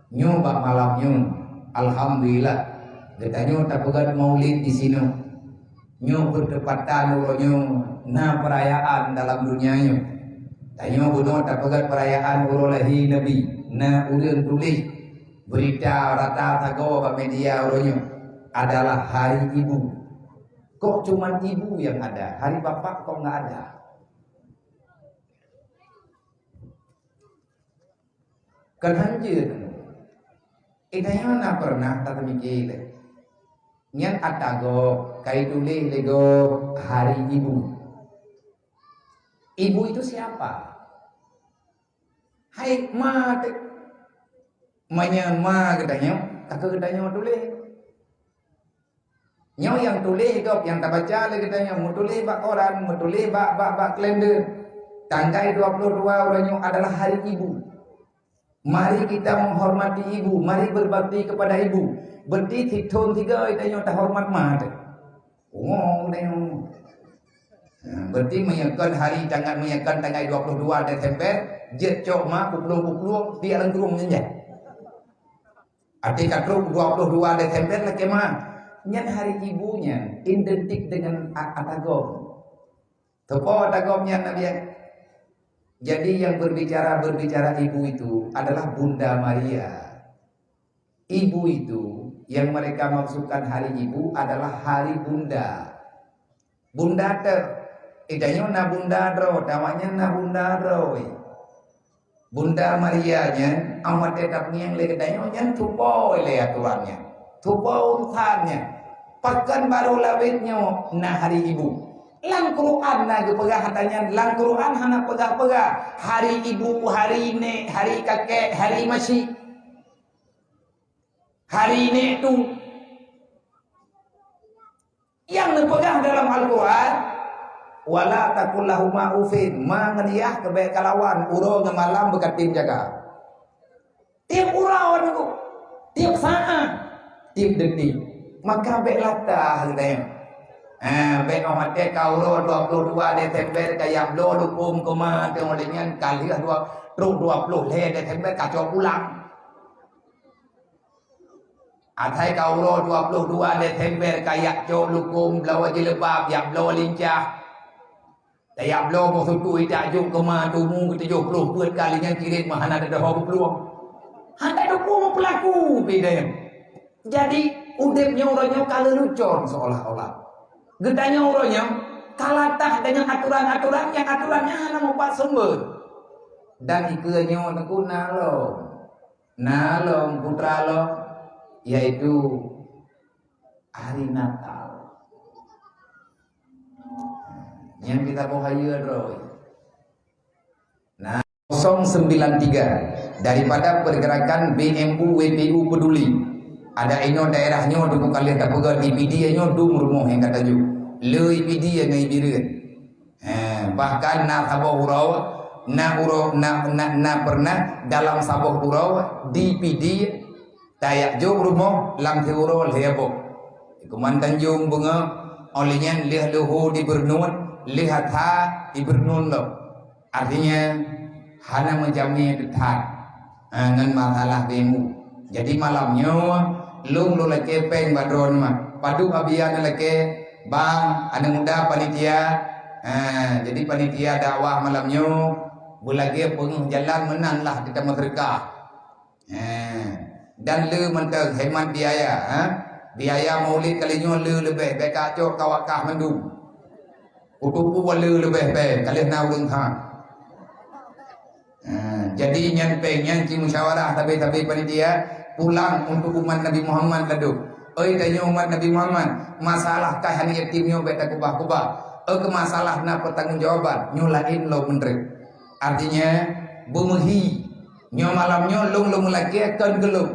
Nyoba malamnya, alhamdulillah. Kita tak pegat maulid di sini. Nyo berdepatan uronyo na perayaan dalam dunianya. Tanyo bunuh tak pegat perayaan urolahi Nabi. Na ulen tulis berita rata tago ba media uronyo adalah hari ibu. Kok cuman ibu yang ada? Hari bapak kok nggak ada? Kan hanjir. Idanya na pernah tak mikir. Nyan atago kai tulis lego hari ibu. Ibu itu siapa? Hai ma ma katanya, kakak katanya tulis. Nyaw yang tulis dok, yang tak baca lagi katanya, mau tulis bak koran, mau tulis bak kalender. Tanggal 22 orangnya adalah hari ibu. Mari kita menghormati ibu, mari berbakti kepada ibu. Berarti hitun 3 itu yang tak hormat mah. Oh, berarti menyakan hari tanggal 22 Desember, jet cok mah pukul dia lengkurung menjadi. Arti kata 22 Desember lagi mah. Nyan hari ibunya identik dengan atagom. Tepo atagomnya Nabi. Jadi yang berbicara ibu itu adalah Bunda Maria. Ibu itu yang mereka maksudkan hari ibu adalah hari bunda. Bunda ter, idanya na bunda ro, namanya na bunda ro. Bunda Marianya amat tetap yang legadanya yang tupo le aturannya, tupo urutannya. Pakan baru lawitnya na hari ibu. Lang Quran na pegah hatanya, lang Quran hana pegah hari ibu, hari nek, hari kakek, hari masih. Hari ini itu yang dipegang dalam Al-Quran, wala takul lahuma ufin, mangadiah kebaik kalawan uro ngemalam bekat tim jaga. Tiap urawan itu, tiap saat, tiap detik, maka baik latah katanya. Baik omatnya kau 22 Desember kayak lo dukum koma tengolingnya kali 20 Desember kacau pulang. Atai kau 22 Desember kayak cok lukum lawa jilbab yang lawa lincah. Kayak lo mau suku ita juk koma tumu kita 70 kalinya kirim mahana ada hobi peluang. Handa dukung pelaku beda. Jadi udepnya orangnya kalau lucon seolah-olah. Gedanya orangnya kalatah dengan aturan-aturan yang aturannya hanya mau pak sumber. Dan ikutnya untuk nalong putra lo. Yaitu hari Natal yang kita bahaya roy. Nah 093 daripada pergerakan BMU WPU peduli. Ada ino daerahnya dulu kalian tak pegang IPD nya dulu rumah yang kata ju. Le IPD yang ibireun. Bahkan na sabah urau na pernah dalam sabah urau di IPD tayak jauh rumah lam teuro lebo. Kuman Tanjung bunga olehnya leh luhu di Bernun, lihat ha di Bernun lo. Artinya hana menjamin detak dengan masalah demo. Jadi malamnya lung lo leke peng badron mah. Padu abian leke bang ada muda panitia. Jadi panitia dakwah malamnya Belagi penguh jalan menanlah kita mereka. Dan le mentang hemat biaya. Biaya maulid kalinya le lebih baik kacau kawakah mendung. Utupu le lebih baik kali na urang thang. Jadi nyanpeng nyanci musyawarah tapi panitia pulang untuk umat Nabi Muhammad laduk. Tanya umat Nabi Muhammad, masalah kah hani yatimnya beta kubah-kubah. Ke masalah na pertanggungjawaban nyulain lo menteri. Artinya bumehi nyo malamnya long lagi akan gelung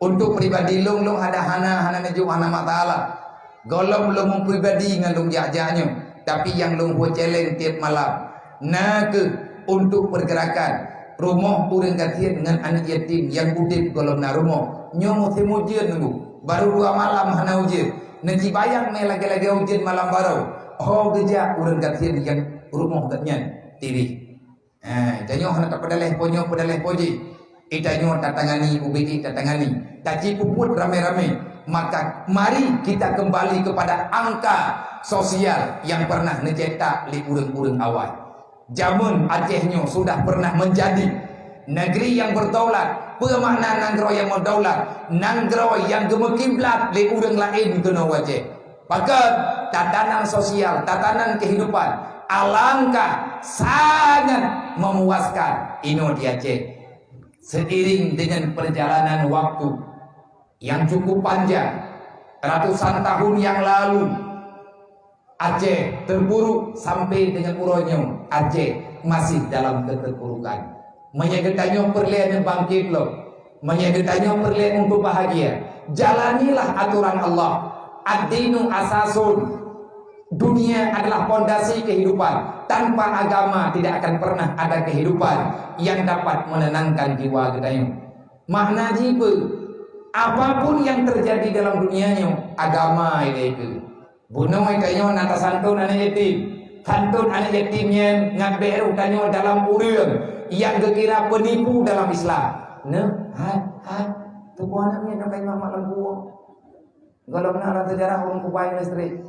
untuk pribadi long ada hana neju hana mataala golong long pribadi ngalung jajaknya tapi yang long ho celeng tiap malam nak untuk pergerakan rumah urang katian dengan anak yatim yang udip golong na rumah nyo mo temujian nunggu baru 2 malam hana ujian nanti bayang me lagi ujian malam baru geja urang katian yang rumah katnya tiri. Itanyo hana pedaleh poji. Itanyo tatangani ubiki tatangani. Taci puput rame-rame. Maka mari kita kembali kepada angka sosial yang pernah necetak li urang-urang awal. Jamun Acehnya sudah pernah menjadi negeri yang berdaulat. Pemakna nanggro yang berdaulat, nanggro yang gemekiblat li urang lain kena Aceh. Maka tatanan sosial, tatanan kehidupan alangkah sangat memuaskan ino di Aceh. Seiring dengan perjalanan waktu yang cukup panjang, ratusan tahun yang lalu Aceh terpuruk sampai dengan uronyo Aceh masih dalam keterpurukan. Menyegetanyo perlian bangkit lo, menyegetanyo perlian untuk bahagia. Jalanilah aturan Allah. Ad-dinu asasun. Dunia adalah fondasi kehidupan. Tanpa agama tidak akan pernah ada kehidupan yang dapat menenangkan jiwa kita. Makna jiwa apapun yang terjadi dalam dunianya agama itu. Bunuh ikanyo nata santun anak yatim. Santun anak yatimnya ngaberu kanyo dalam urang yang kekira penipu dalam Islam. Tu anaknya nak kain malam buah. Kalau nak sejarah orang kubai listrik.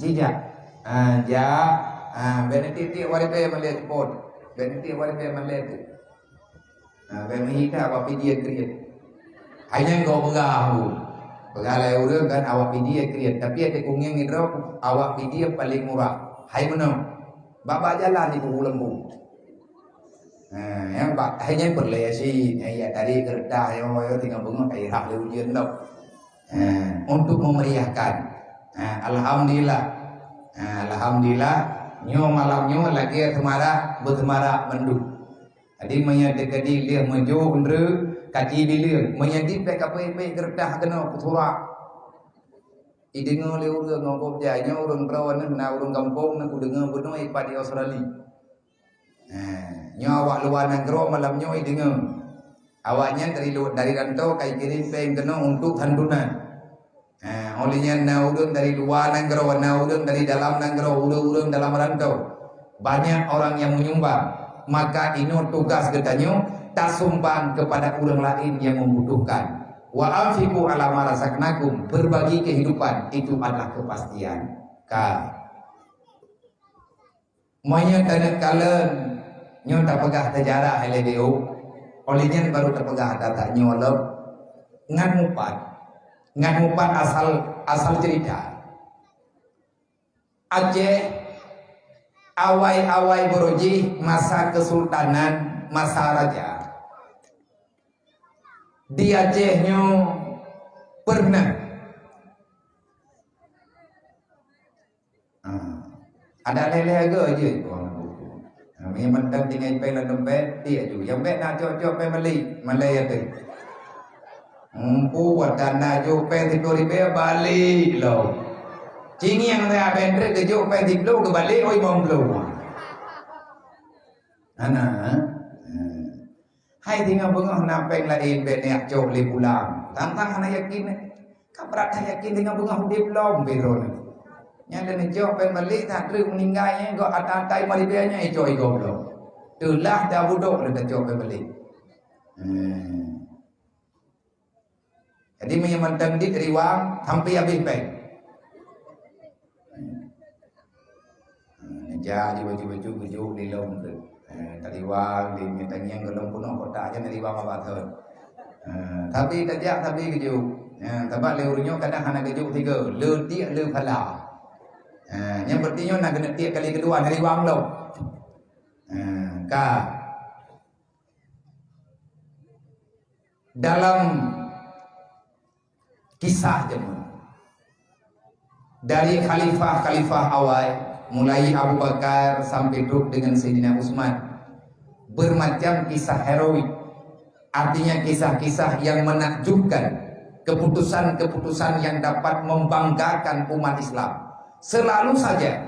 Jijak, benefit waripe melihat pot, benefit waripe melihat. Benefit apa video create. Hanya kau pegalai urang kan awak video create, tapi ada kunging itu awak video paling murah. Hai mana? Bapak jalan di lembu. Yang hanya berlesi, ya tadi kereta, yo tinggal bunga kayak hak ujian dok. Untuk memeriahkan. Alhamdulillah, nyo malamnya lagi bertemara menduk. Jadi menyadekadi dia menjo undre kaki bilir menyadip PKP gerdah kena putura. Idengo le urang ngokop janya urang perawan na urang kampung na kudengo beno ipadi Australia. Nyo awak luar nangro malamnya idengo. Awaknya dari rantau kai kirim peng kena untuk handunan. Olehnya na urang dari luar nanggro, na urang dari dalam nanggro, urang dalam rantau. Banyak orang yang menyumbang. Maka ini tugas katanya tak sumbang kepada orang lain yang membutuhkan. Wa anfiqu ala ma razaqnakum, berbagi kehidupan itu adalah kepastian. Monya tanah kalen nyo tak pegah sejarah LDO. Olehnya baru terpegah data nyolok ngan mupat asal cerita. Aceh awai boroji masa kesultanan, masa raja. Di Acehnya pernah ada lele aja memang tinggal pelan dompet dia juga yang bet nak cocok family Malaya tu. Buat dana jo pe tidur pe balik lo. Cini yang saya bendre ke jo pe tidur ke balik oi bom lo. Ana. Hai tinggal bengah napeng lain be nek jo le pulang. Tantang ana yakin. Kaprak yakin tinggal bengah hudip lom biro ni. Yang dan jo pe balik tak terus meninggalnya go atai mari be nya jo i goblok. Tulah dah budok le jo pe balik. Jadi menyemantang di riwang sampai habis peng. Ja di baju-baju gejuk di lom tu. Tadi wang di mitang yang gelom pun kota aja dari wang apa tu. Tapi tajak tapi gejuk. Sebab leurnya kadang hana gejuk tiga. Le tiak le pala. Yang berarti nak kena tiak kali kedua dari wang lo. Dalam kisah zaman dari khalifah-khalifah awal mulai Abu Bakar sampai duduk dengan Sayyidina Utsman, bermacam kisah heroik, artinya kisah-kisah yang menakjubkan, keputusan-keputusan yang dapat membanggakan umat Islam. Selalu saja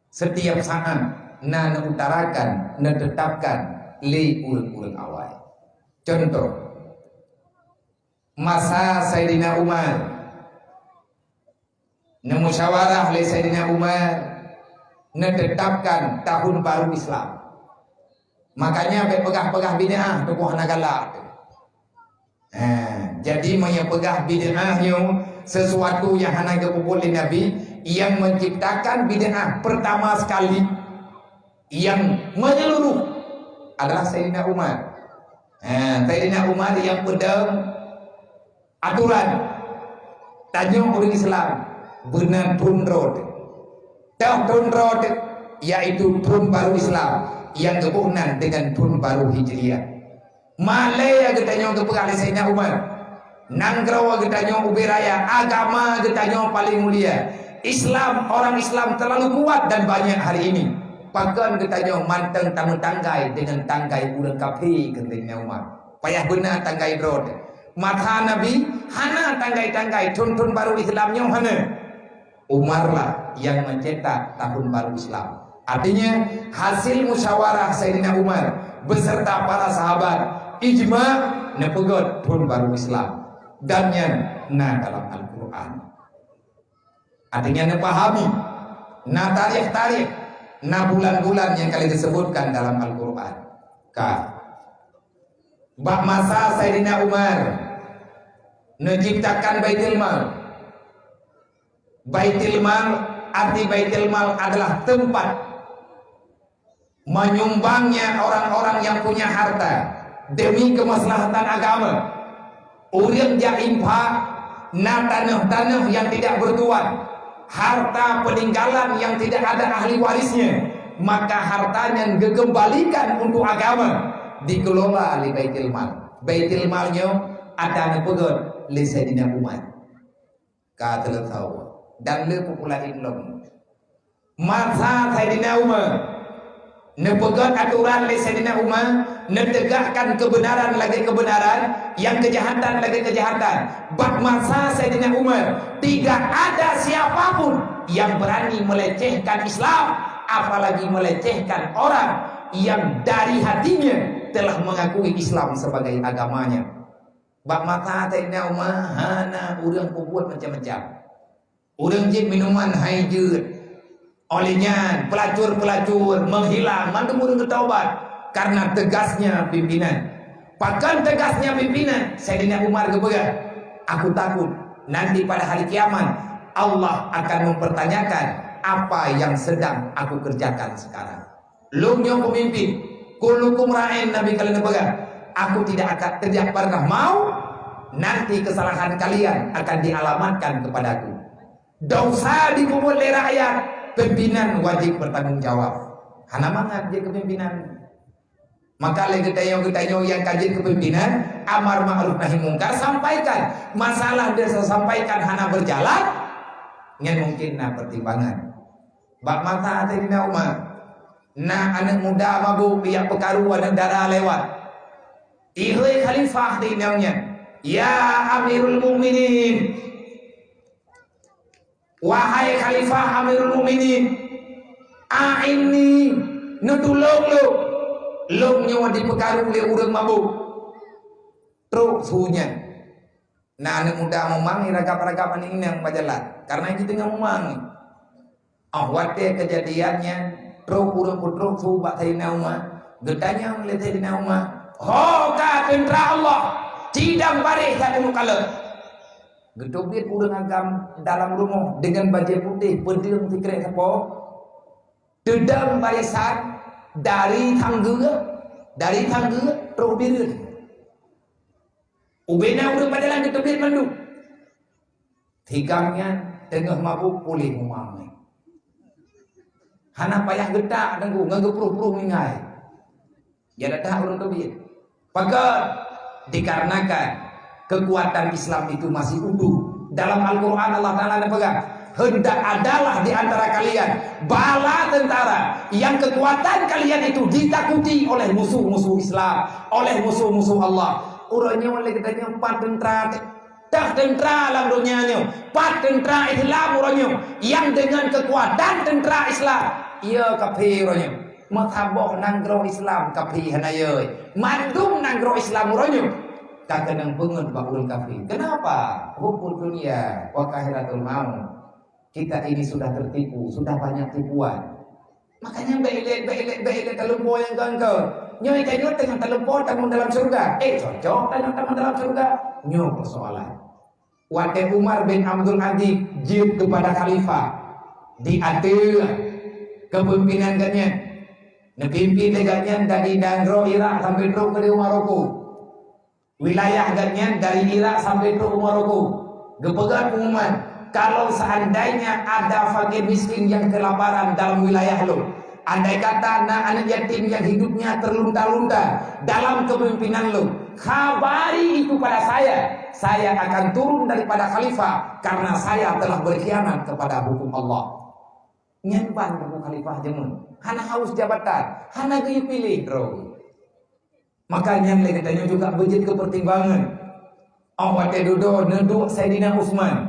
setiap saat na utarakan, na tetapkan li urang-urang awal. Contoh masa Sayyidina Umar, musyawarah oleh Sayyidina Umar menetapkan tahun baru Islam. Makanya pegah-pegah bid'ah tokoh anak galak. Jadi menyepegah bid'ahnya sesuatu yang hanya kepupul Nabi, yang menciptakan bid'ah pertama sekali yang menyeluruh adalah Sayyidina Umar. Sayyidina Umar yang pedang aturan tajung orang Islam benar Tun Road. Tun Road yaitu Tun baru Islam yang kebunan dengan Tun baru Hijriah. Malaya getanya kepegali Sayyidina Umar. Nanggrawa getanya ubiraya, agama getanya paling mulia. Islam, orang Islam terlalu kuat dan banyak hari ini. Pakan getanya manteng tamu tanggai dengan tanggai urang kapi getanya Umar. Payah benar tanggai road. Mata Nabi hana tanggai-tanggai Tun baru Islamnya hana. Umar lah yang mencetak tahun baru Islam. Artinya hasil musyawarah Sayyidina Umar beserta para sahabat ijma nepegot tahun baru Islam dan yang dalam Al-Quran. Artinya nepahami tarikh-tarikh bulan-bulan yang kali disebutkan dalam Al-Quran. Bak masa Sayyidina Umar menciptakan Baitul Mal. Baitul Mal, arti Baitul Mal adalah tempat menyumbangnya orang-orang yang punya harta demi kemaslahatan agama. Urang ja infak na tanah-tanah yang tidak bertuan, harta peninggalan yang tidak ada ahli warisnya, maka hartanya gegembalikan untuk agama, dikelola oleh Baitul Mal. Baitul Malnya ada nepegod li Sayyidina Umar. Kata tahu dan le popularin long. Masa Sayyidina Umar nepegod aturan li Sayyidina Umar, netegakkan kebenaran lagi kebenaran, yang kejahatan lagi kejahatan. Bak masa Sayyidina Umar tidak ada siapapun yang berani melecehkan Islam, apalagi melecehkan orang yang dari hatinya telah mengakui Islam sebagai agamanya. Bak mata Sayyidina Umar hana urang kubuat macam-macam. Urang jin minuman haijut. Olehnya pelacur-pelacur menghilang, mandung urang bertaubat karena tegasnya pimpinan. Bahkan tegasnya pimpinan Sayyidina Umar kepegang, aku takut nanti pada hari kiamat Allah akan mempertanyakan apa yang sedang aku kerjakan sekarang. Lumnya pemimpin, kullukum ra'in, Nabi kalian pegang. Aku tidak pernah mau nanti kesalahan kalian akan dialamatkan kepadaku. Dosa dikubur oleh rakyat, pimpinan wajib bertanggung jawab. Hana mangat dia kepimpinan. Maka getayong yang kajian kepimpinan, amar ma'ruf nahi mungkar, sampaikan. Masalah dia sampaikan hana berjalan, ngan mungkin pertimbangan. Bak mata Sayyidina Umar, anak muda mabuk pihak pekaruan negara lewat. Ihoi khalifah dinamnya, ya Amirul Mukminin, wahai khalifah Amirul Mukminin, ini nutulung lu nyawa dipekaru oleh urang mabuk. Terus suhunya. Anak muda memangi ragap-ragap ini yang berjalan karena kita nggak memangi. Waktu kejadiannya terus urang putruk suhu bak Sayyidina Umar, getanya oleh Sayyidina Umar. Hoka tentera Allah cidang barih tak dulu kalau gedobit urang agam dalam rumah dengan baju putih penting fikir apa Dedam barisan dari tangga terus biru. Ubena udah padalan di tebir mandu. Tigangnya tengah mabuk pulih umamai. Hana payah getak tanggu ngagepruh-pruh mingai. Ya datang urut tebir. Maka dikarenakan kekuatan Islam itu masih utuh. Dalam Al-Quran Allah Ta'ala pegang, hendak adalah di antara kalian bala tentara yang kekuatan kalian itu ditakuti oleh musuh-musuh Islam, oleh musuh-musuh Allah. Urangnya oleh katanya 4 tentara, dah tentara dalam dunianya, 4 tentara Islam urangnya yang dengan kekuatan tentara Islam, ia kafir urangnya. Mathaboh nanggro Islam kafir hanayoi, mandung nanggro Islam urangnya. Kata nang pengen bakul kafir. Kenapa? Hukum dunia wa akhiratul maut. Kita ini sudah tertipu, sudah banyak tipuan. Makanya belet terlempo yang ganggu. Nyoi kayaknya tengah terlempo tamu dalam surga. Cocok tanya tamu dalam surga. Nyo persoalan. Waktu Umar bin Abdul Aziz jilid kepada khalifah diatur kepemimpinan ganyan. Nepimpin ganyan dari Dangro Irak sampai ke Maroko. Wilayah ganyan dari Irak sampai ke Maroko. Gepegan pengumuman, kalau seandainya ada fakir miskin yang kelaparan dalam wilayah lo, andai kata anak yatim yang hidupnya terlunta-lunta dalam kepemimpinan lo, kabari itu pada saya akan turun daripada khalifah karena saya telah berkhianat kepada hukum Allah. Nyampan hukum khalifah jemun, hana haus jabatan, hana gaya pilih bro. Makanya katanya juga bejit kepertimbangan. Wate duduk neduk Sayyidina Utsman.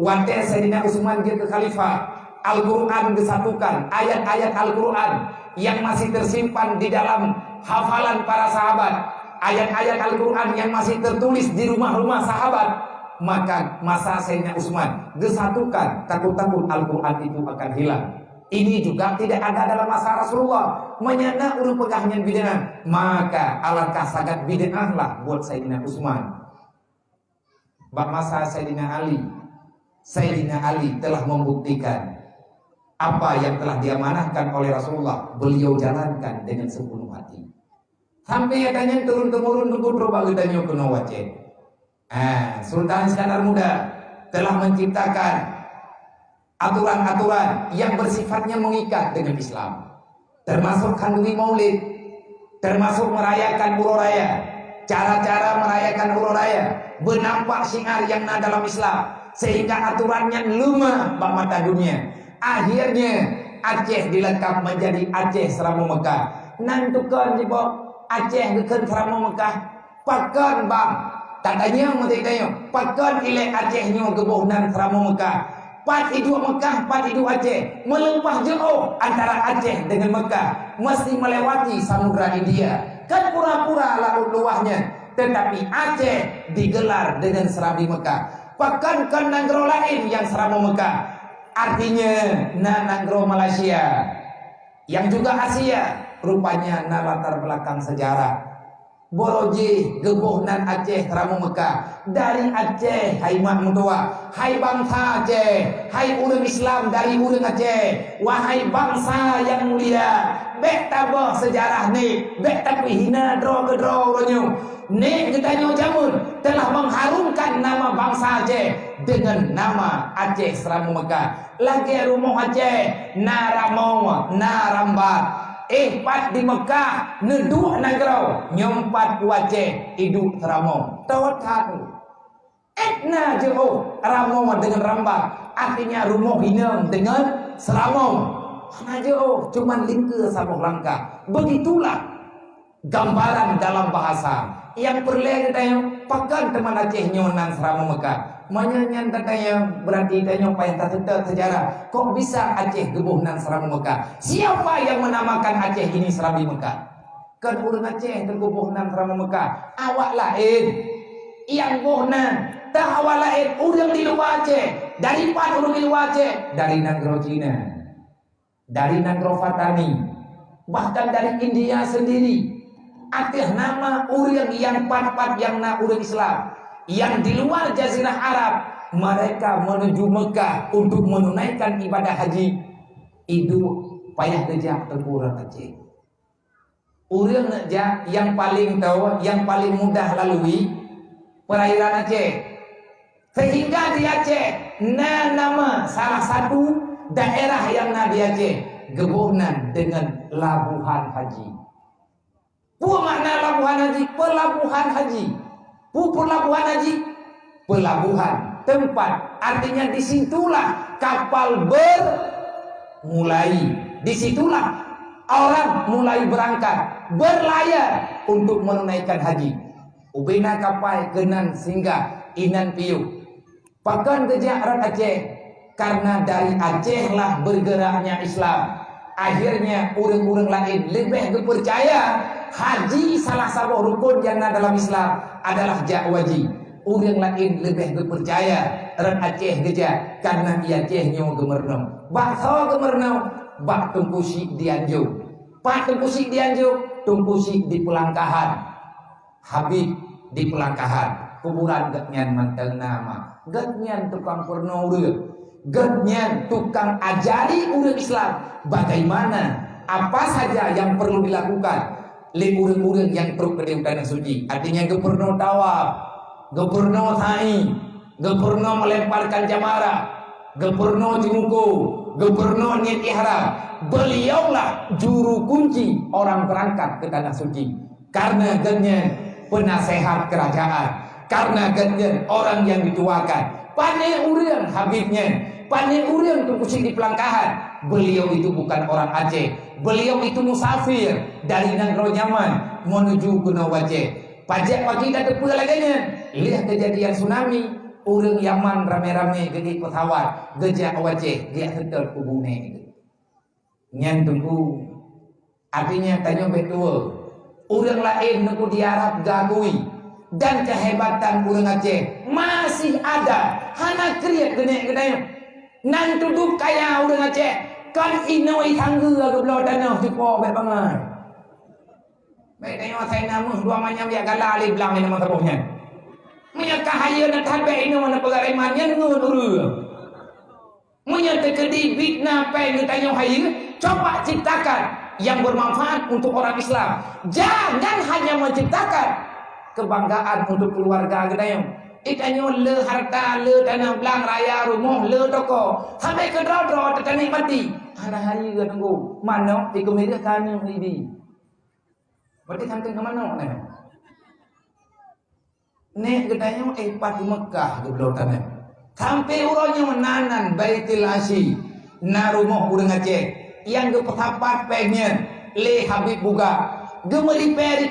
Wate Sayyidina Utsman dia ke khalifah. Al-Quran disatukan, ayat-ayat Al-Quran yang masih tersimpan di dalam hafalan para sahabat, ayat-ayat Al-Quran yang masih tertulis di rumah-rumah sahabat. Maka masa Sayyidina Utsman disatukan, takut-takut Al-Quran itu akan hilang. Ini juga tidak ada dalam masa Rasulullah. Menyana urung pegahnya bid'ah, maka alangkah sangat bid'ah lah buat Sayyidina Utsman. Bak masa Sayyidina Ali telah membuktikan apa yang telah diamanahkan oleh Rasulullah, beliau jalankan dengan sepenuh hati. Sampai katanya turun temurun nunggu bagi danyo kuno wajib. Sultan Iskandar Muda telah menciptakan aturan-aturan yang bersifatnya mengikat dengan Islam, termasuk kandungi maulid, termasuk merayakan Uro Raya, cara-cara merayakan Uro Raya, bernampak syiar yang ada dalam Islam, sehingga aturannya lumah bak mata dunia. Akhirnya Aceh dilengkap menjadi Aceh Seramo Mekah. Nantukan jebok Aceh deken Seramo Mekah, pakan bang, tandanya mentanya, pakan ilek Acehnya gebohnan Seramo Mekah. Pat itu Mekah, pat itu Aceh, melempah jauh antara Aceh dengan Mekah, mesti melewati Samudra India. Kan pura-pura laut luahnya, tetapi Aceh digelar dengan Serambi Mekah. Bahkan kan nanggro lain yang Seramo Mekah, artinya nanggro Malaysia, yang juga Asia, rupanya latar belakang sejarah. Boroji gebohnan Aceh Seramo Mekah. Dari Aceh hai mak mentua, hai bangsa Aceh, hai urang Islam dari urang Aceh, wahai bangsa yang mulia, bek tabah sejarah ni, bek tapi hina dro ke dro ronyo ni getanyo jamun telah mengharumkan nama bangsa Aceh dengan nama Aceh Seramo Mekah. Lagi rumah Aceh naramo narambat. Pat di Mekah neduk nangrau nyompat Aceh iduk Seramo tawat hatu etna jauh Ramo dengan Rambak, artinya rumah hinam dengan Seramo hana jauh cuman lingke sabuh langkah. Begitulah gambaran dalam bahasa yang perlu kita pakan teman Aceh nyonan Seramo Mekah. Menyanyian katanya berarti tanya payah tak sejarah. Kok bisa Aceh gebohnan Seramo Mekah? Siapa yang menamakan Aceh ini Serambi Mekah? Kan urang Aceh tergebohnan Seramo Mekah. Awak lain yang bohnan, tak awak lain urang di luar Aceh. Dari pan urang di luar Aceh, dari nanggro Cina, dari nanggro Fatani, bahkan dari India sendiri. Atas nama urang yang pan-pan yang na urang Islam, yang di luar Jazirah Arab, mereka menuju Mekah untuk menunaikan ibadah haji. Itu payah kerja terkurang Aceh. Urang aja yang paling tahu, yang paling mudah lalui perairan Aceh. Sehingga di Aceh nama salah satu daerah yang di Aceh gebohnan dengan Labuhan Haji. Apa makna Labuhan Haji? Pelabuhan Haji. Pelabuhan Haji, pelabuhan, tempat. Artinya disitulah kapal bermulai. Disitulah orang mulai berangkat, berlayar untuk menunaikan haji. Ubina kapai kenan singgah inan piu. Pakan kerja orang Aceh, karena dari Aceh lah bergeraknya Islam. Akhirnya orang-orang lain lebih percaya haji salah satu rukun yang ada dalam Islam adalah jakwaji. Orang lain lebih percaya orang Aceh kerja karena dia Acehnya gemerno. Bakso gemerno, bak tumpusi dianjuk. Pak tumpusi dianjuk, tumpusi di Pelangkahan. Habib di Pelangkahan. Kuburan gatnyan manteng nama. Gatnyan tukang pernurut. Gatnyan tukang ajari umat Islam bagaimana apa saja yang perlu dilakukan oleh murid-murid yang perlu ke tanah suci. Artinya gak perlu tawaf, gak perlu sa'i, gak perlu melemparkan jamara, gak perlu cimuku, gak perlu niat ihram. Beliaulah juru kunci orang berangkat ke tanah suci. Karena gatnyan penasehat kerajaan, karena gatnyan orang yang dituakan. Pandai urang Habibnya, pandai urang tumpusi di Pelangkahan. Beliau itu bukan orang Aceh. Beliau itu musafir dari Nagro Nyaman menuju Gunung Aceh. Pajak pagi dah tepuh laganya. Lihat kejadian tsunami, urang Yaman rame-rame gede pesawat, gejak Aceh, dia hendak kubune. Nyan tunggu. Artinya tanya betul. Urang lain nuku di Arab gagui. Dan kehebatan urang Aceh masih ada. Hana kriat gede-gede. Nan duduk kaya urang Aceh. Kan inoi tangga ke belah tanah tipu baik banget. Baik tengok saya nama dua macam dia galah ali belang ni nama tabuhnya. Munya kahaya nak tabe ini mana pegarimannya dengar dulu. Munya terkedi fitnah pen tanya hayir, coba ciptakan yang bermanfaat untuk orang Islam. Jangan hanya menciptakan kebanggaan untuk keluarga gedayang. Ikannya le harta, le tanah belang raya rumah, le toko. Sampai ke draw terkena mati. Hari-hari ke tunggu. Mana? Tiga media kan ini. Berarti sampai ke mana? Nek gedanya pati Mekah ke belah tanah. Sampai urangnya menanan Baitul Asi. Na rumah urang Aceh. Yang ke petapat pengen. Le Habib buka. Gemeli peri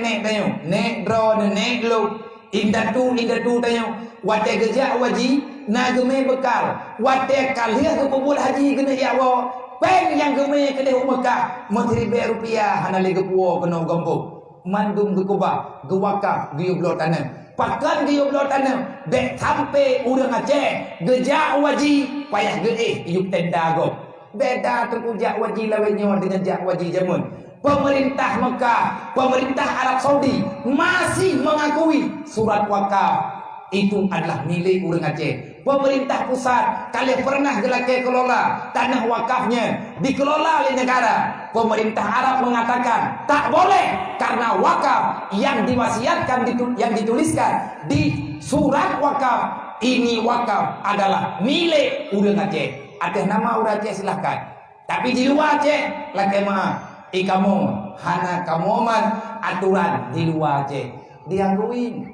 nek tanya. Nek draw, nek lo. Indatu tanya wate kerja waji na geme bekal wate kalia ke pebul haji kena ya wa pen yang geme kena Mekah menteri rupiah hana le kepuo kena gampo mandum ke kuba ke wakaf ge blo tanah pakan ge blo tanah dek sampai urang Aceh geja waji payah ge yuk tenda go beda terkujak waji lawennya dengan jak waji jamun. Pemerintah Mekah, pemerintah Arab Saudi masih mengakui surat wakaf itu adalah milik urang Aceh. Pemerintah pusat kalian pernah gelake kelola tanah wakafnya dikelola oleh negara. Pemerintah Arab mengatakan tak boleh karena wakaf yang diwasiatkan yang dituliskan di surat wakaf ini wakaf adalah milik urang Aceh. Atas nama urang Aceh silahkan. Tapi di luar Aceh laki maaf. Kamu hana kamoman aturan di luar Aceh diangguin.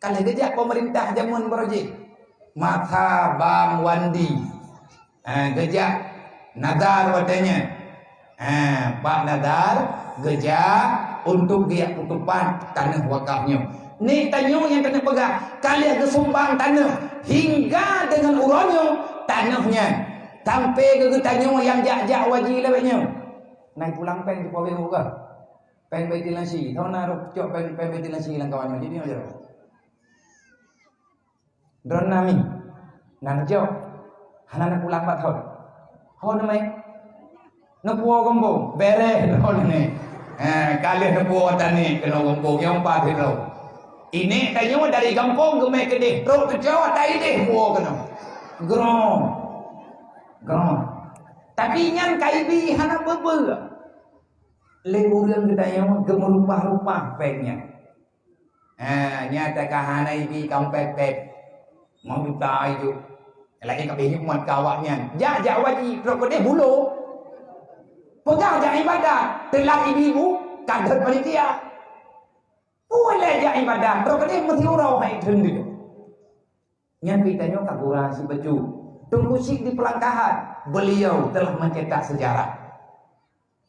Kalau gejak pemerintah jamun berojek mata bang wandi gejak nadar watanya Pak Nadar gejak untuk dia tutupan tanah wakafnya. Ni tanyo yang kena pegang kalian kesumbang tanah hingga dengan uronyo tanahnya sampai ke tanyo yang jak-jak wajib lewatnya. Naik pulang pen di pawai buka pen ventilasi tahu naruh cok pen ventilasi lang kawannya jadi aja drone nami nang cok hana pulang pak thon ho namai napuo gombo bere drone ne kalian napuo tani kena gombo yang pak hero ini tanya dari kampung ke mai kedeh ro ke Jawa dai deh puo kena grom Tapi nyan kaibi hana bebe. Le urang gedaya gemerupah-rupah peknya. Nyata kahana ibi kampek-pek. Mau kita itu. Lagi kabeh muat kawaknya. Jak wajib rokode bulu. Pegang jak ibadah. Telah ibu kader panitia. Boleh jak ibadah. Rokode mesti urau hai trendu. Nyan pitanya kagura si baju. Tunggu sik di pelangkahan. Beliau telah mencetak sejarah.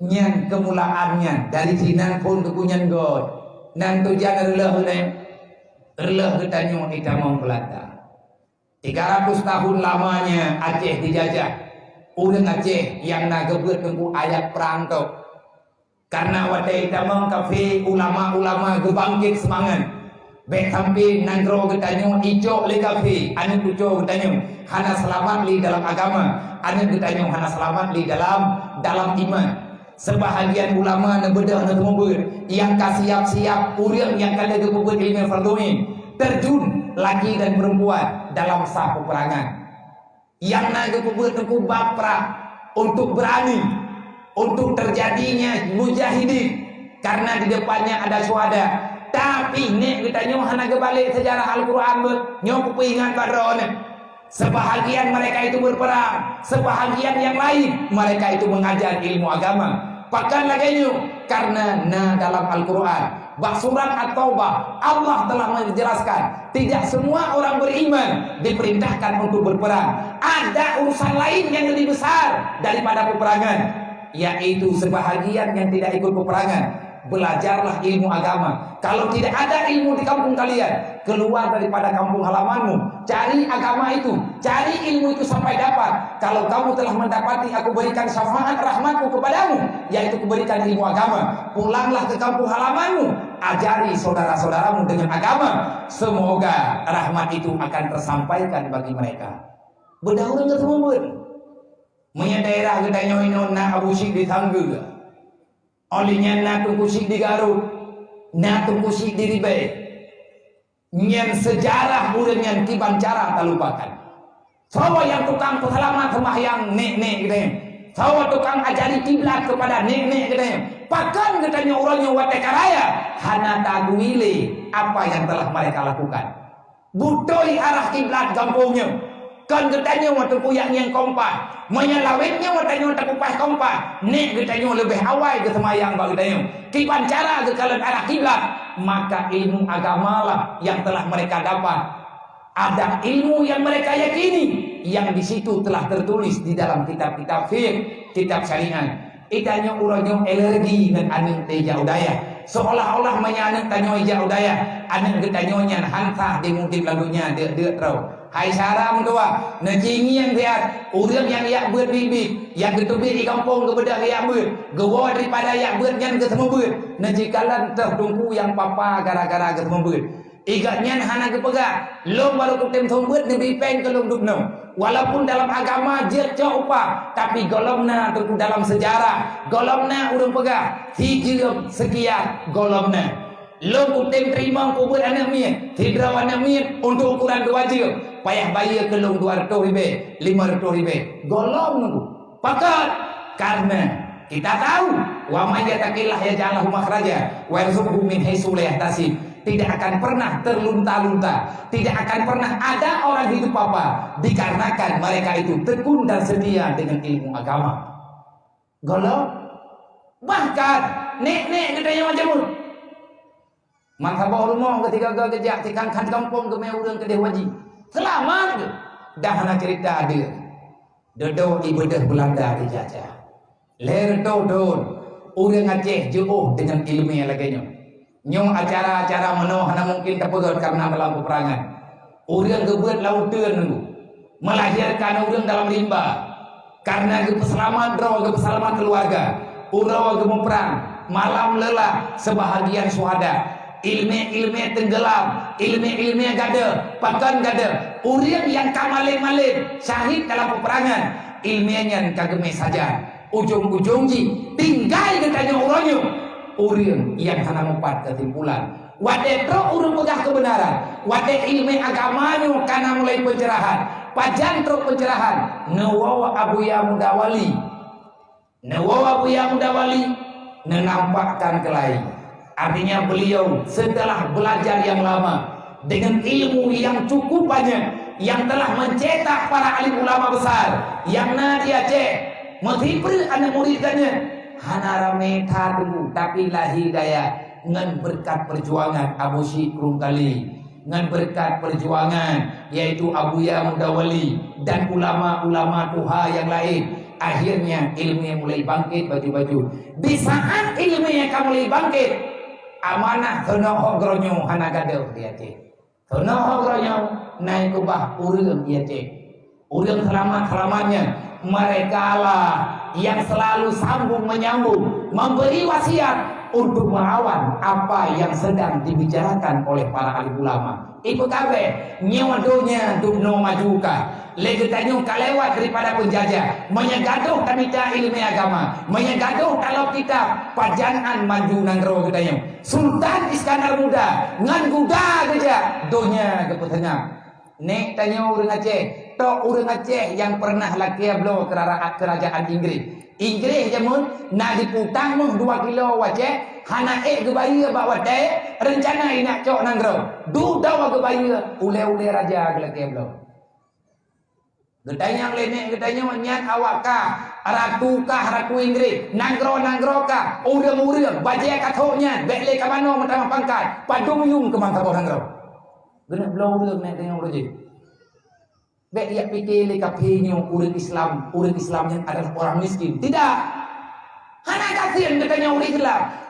Nyan kemulaannya dari sinan pun kekunyan god. Nan tu jangan relah ketanya kita mau Belanda. 300 tahun lamanya Aceh dijajah. Urang Aceh yang nagebut tengku ayat perang tu. Karena wadai tamang kafe ulama-ulama gebangkit semangat. Baik sampai nangro ketanya ijo le kafe. Anu ujo ketanya hana selamat li dalam agama. Anu ketanya hana selamat li dalam iman. Sebahagian ulama nebedah netemubur yang kasiap-siap urang yang kada gebut ilmu farduin terjun laki dan perempuan dalam sah peperangan. Yang naga kubur tengku bapra untuk berani untuk terjadinya mujahidin karena di depannya ada syuhada. Tapi nek kita nyoh naga balik sejarah Al-Qur'an nyoh kupingan padrone. Sebahagian mereka itu berperang, sebahagian yang lain mereka itu mengajar ilmu agama. Bahkan lagi nyoh karena dalam Al-Qur'an bak surat At-Taubah Allah telah menjelaskan tidak semua orang beriman diperintahkan untuk berperang. Ada urusan lain yang lebih besar daripada peperangan, yaitu sebahagian yang tidak ikut peperangan. Belajarlah ilmu agama. Kalau tidak ada ilmu di kampung kalian, keluar daripada kampung halamanmu, cari agama itu, cari ilmu itu sampai dapat. Kalau kamu telah mendapati aku berikan syafaat rahmatku kepadamu, yaitu kuberikan ilmu agama, pulanglah ke kampung halamanmu, ajari saudara-saudaramu dengan agama. Semoga rahmat itu akan tersampaikan bagi mereka. Bedahurang ketemu punya daerah gedanya inona Abu Syik di Tangga. Olehnya na tungkusik di Garut, na tungkusik di Ribe. Nyen sejarah urang yang tiban cara tak lupakan. Sawa yang tukang halaman sembahyang nek-nek gitu. Sawa tukang ajari kiblat kepada nek-nek gitu. Bahkan katanya orangnya wate karaya hana taguile apa yang telah mereka lakukan. Butoi arah kiblat kampungnya. Kan getanya waktu puyak yang kompak, menyelawitnya waktu tak kupas kompak. Nek getanya lebih awal ke semayang bagi getanya. Kiban cara ke kalian arah kiblat, maka ilmu agama lah yang telah mereka dapat. Ada ilmu yang mereka yakini, yang di situ telah tertulis di dalam kitab-kitab fiqh, kitab syariat. Itanya urangnya alergi dengan aning teja udaya. Seolah-olah menyanyi tanya ija udaya. Aning getanya hantah di mungkin lalunya dia tahu. Hai saram tua, necingi yang lihat, urang yang yak berbibit, yang ketubik di kampung kebedah yak ber, gewa daripada yak ber yang ketemu ber, nejikalan terdungku yang papa gara-gara ketemu ber. Igatnya hana kepegang, lom baru kutem sombut nebi peng kelum dukno. Walaupun dalam agama dia coba, tapi golomna tentu dalam sejarah, golomna urang pegang, 3 sekian golomna. Lom kutem terima kubur anak mien, tidraw anak mien untuk ukuran 2 jil. Payah bayar ke lom 200 ribu, 500 ribu. Golong nunggu. Pakat karena kita tahu wa may yattaqillah yaj'al lahu makhraja wa yarzuqhu min haitsu la yahtasib. Tidak akan pernah terlunta-lunta, tidak akan pernah ada orang hidup apa dikarenakan mereka itu tekun dan setia dengan ilmu agama. Golong bahkan nek-nek gedanya macam itu. Mantap rumah ketika gajak tikan kan kampung ke urang ke wajib. Selamat dah nak cerita dia. Dodo ibadah Belanda dijajah. Ler dodon urang Aceh jauh dengan ilmu yang lagi nyong acara-acara menoh hana mungkin terpegat karena dalam peperangan. Urang gebuat lautan nunggu. Melahirkan urang dalam rimba. Karena keselamat roh, keselamat keluarga. Urang gemeperang, malam lelah sebahagian syuhada. Ilmu-ilmu tenggelam, ilmu-ilmu gada, pakan gada. Urang yang kamalin-malin syahid dalam peperangan, ilmunya kageme saja. Ujung-ujung tinggal katanya orangnya. Urang yang hana mempat kesimpulan. Wade tro urang pegah kebenaran, wade ilmu agamanya karena mulai pencerahan. Pajan tro pencerahan, ngewawa Abu Ya Mudawali Nawawa Buya Muda Wali menampakkan ke lain. Artinya beliau setelah belajar yang lama dengan ilmu yang cukup banyak, yang telah mencetak para alim ulama besar, yang dia cek menghibur anak muridnya. Hana rame tadu tapi lahir daya ngan berkat perjuangan Abu Syikrum kali, ngan berkat perjuangan yaitu Abuya Muda Wali dan ulama-ulama tuha yang lain. Akhirnya ilmunya mulai bangkit baju-baju. Di saat ilmunya kamu mulai bangkit, amanah kena hogronyo hana gaduh dia cek. Kena hogronyo naik kubah urang dia cek. Urang selamat-selamatnya mereka lah yang selalu sambung menyambung memberi wasiat untuk melawan apa yang sedang dibicarakan oleh para alim ulama. Ibu kabe nyewadonya dubno majuka legetanyo kalewat daripada penjajah menyegaduh kamita ilmu agama, menyegaduh kalau kita pajangan maju nanggro getanyo Sultan Iskandar Muda ngan guda geja donya kepetengah nek tanyo urang Aceh to urang Aceh yang pernah lakia blo kerajaan Inggris jamun nak diputang mung 2 kilo wajah hana gebaya bawa teh rencana nak cok nanggro du dawa gebaya ule-ule raja lakia blo getanya lenek getanya nyat awak ka ratu Inggris nanggro ka urang baje katoknya bekle ka mano mentama pangkat padung yung ke mangka nanggro gena blo urang nek tengok roje bek dia pikir le kapinyo urang Islam yang adalah orang miskin tidak hana kasihan katanya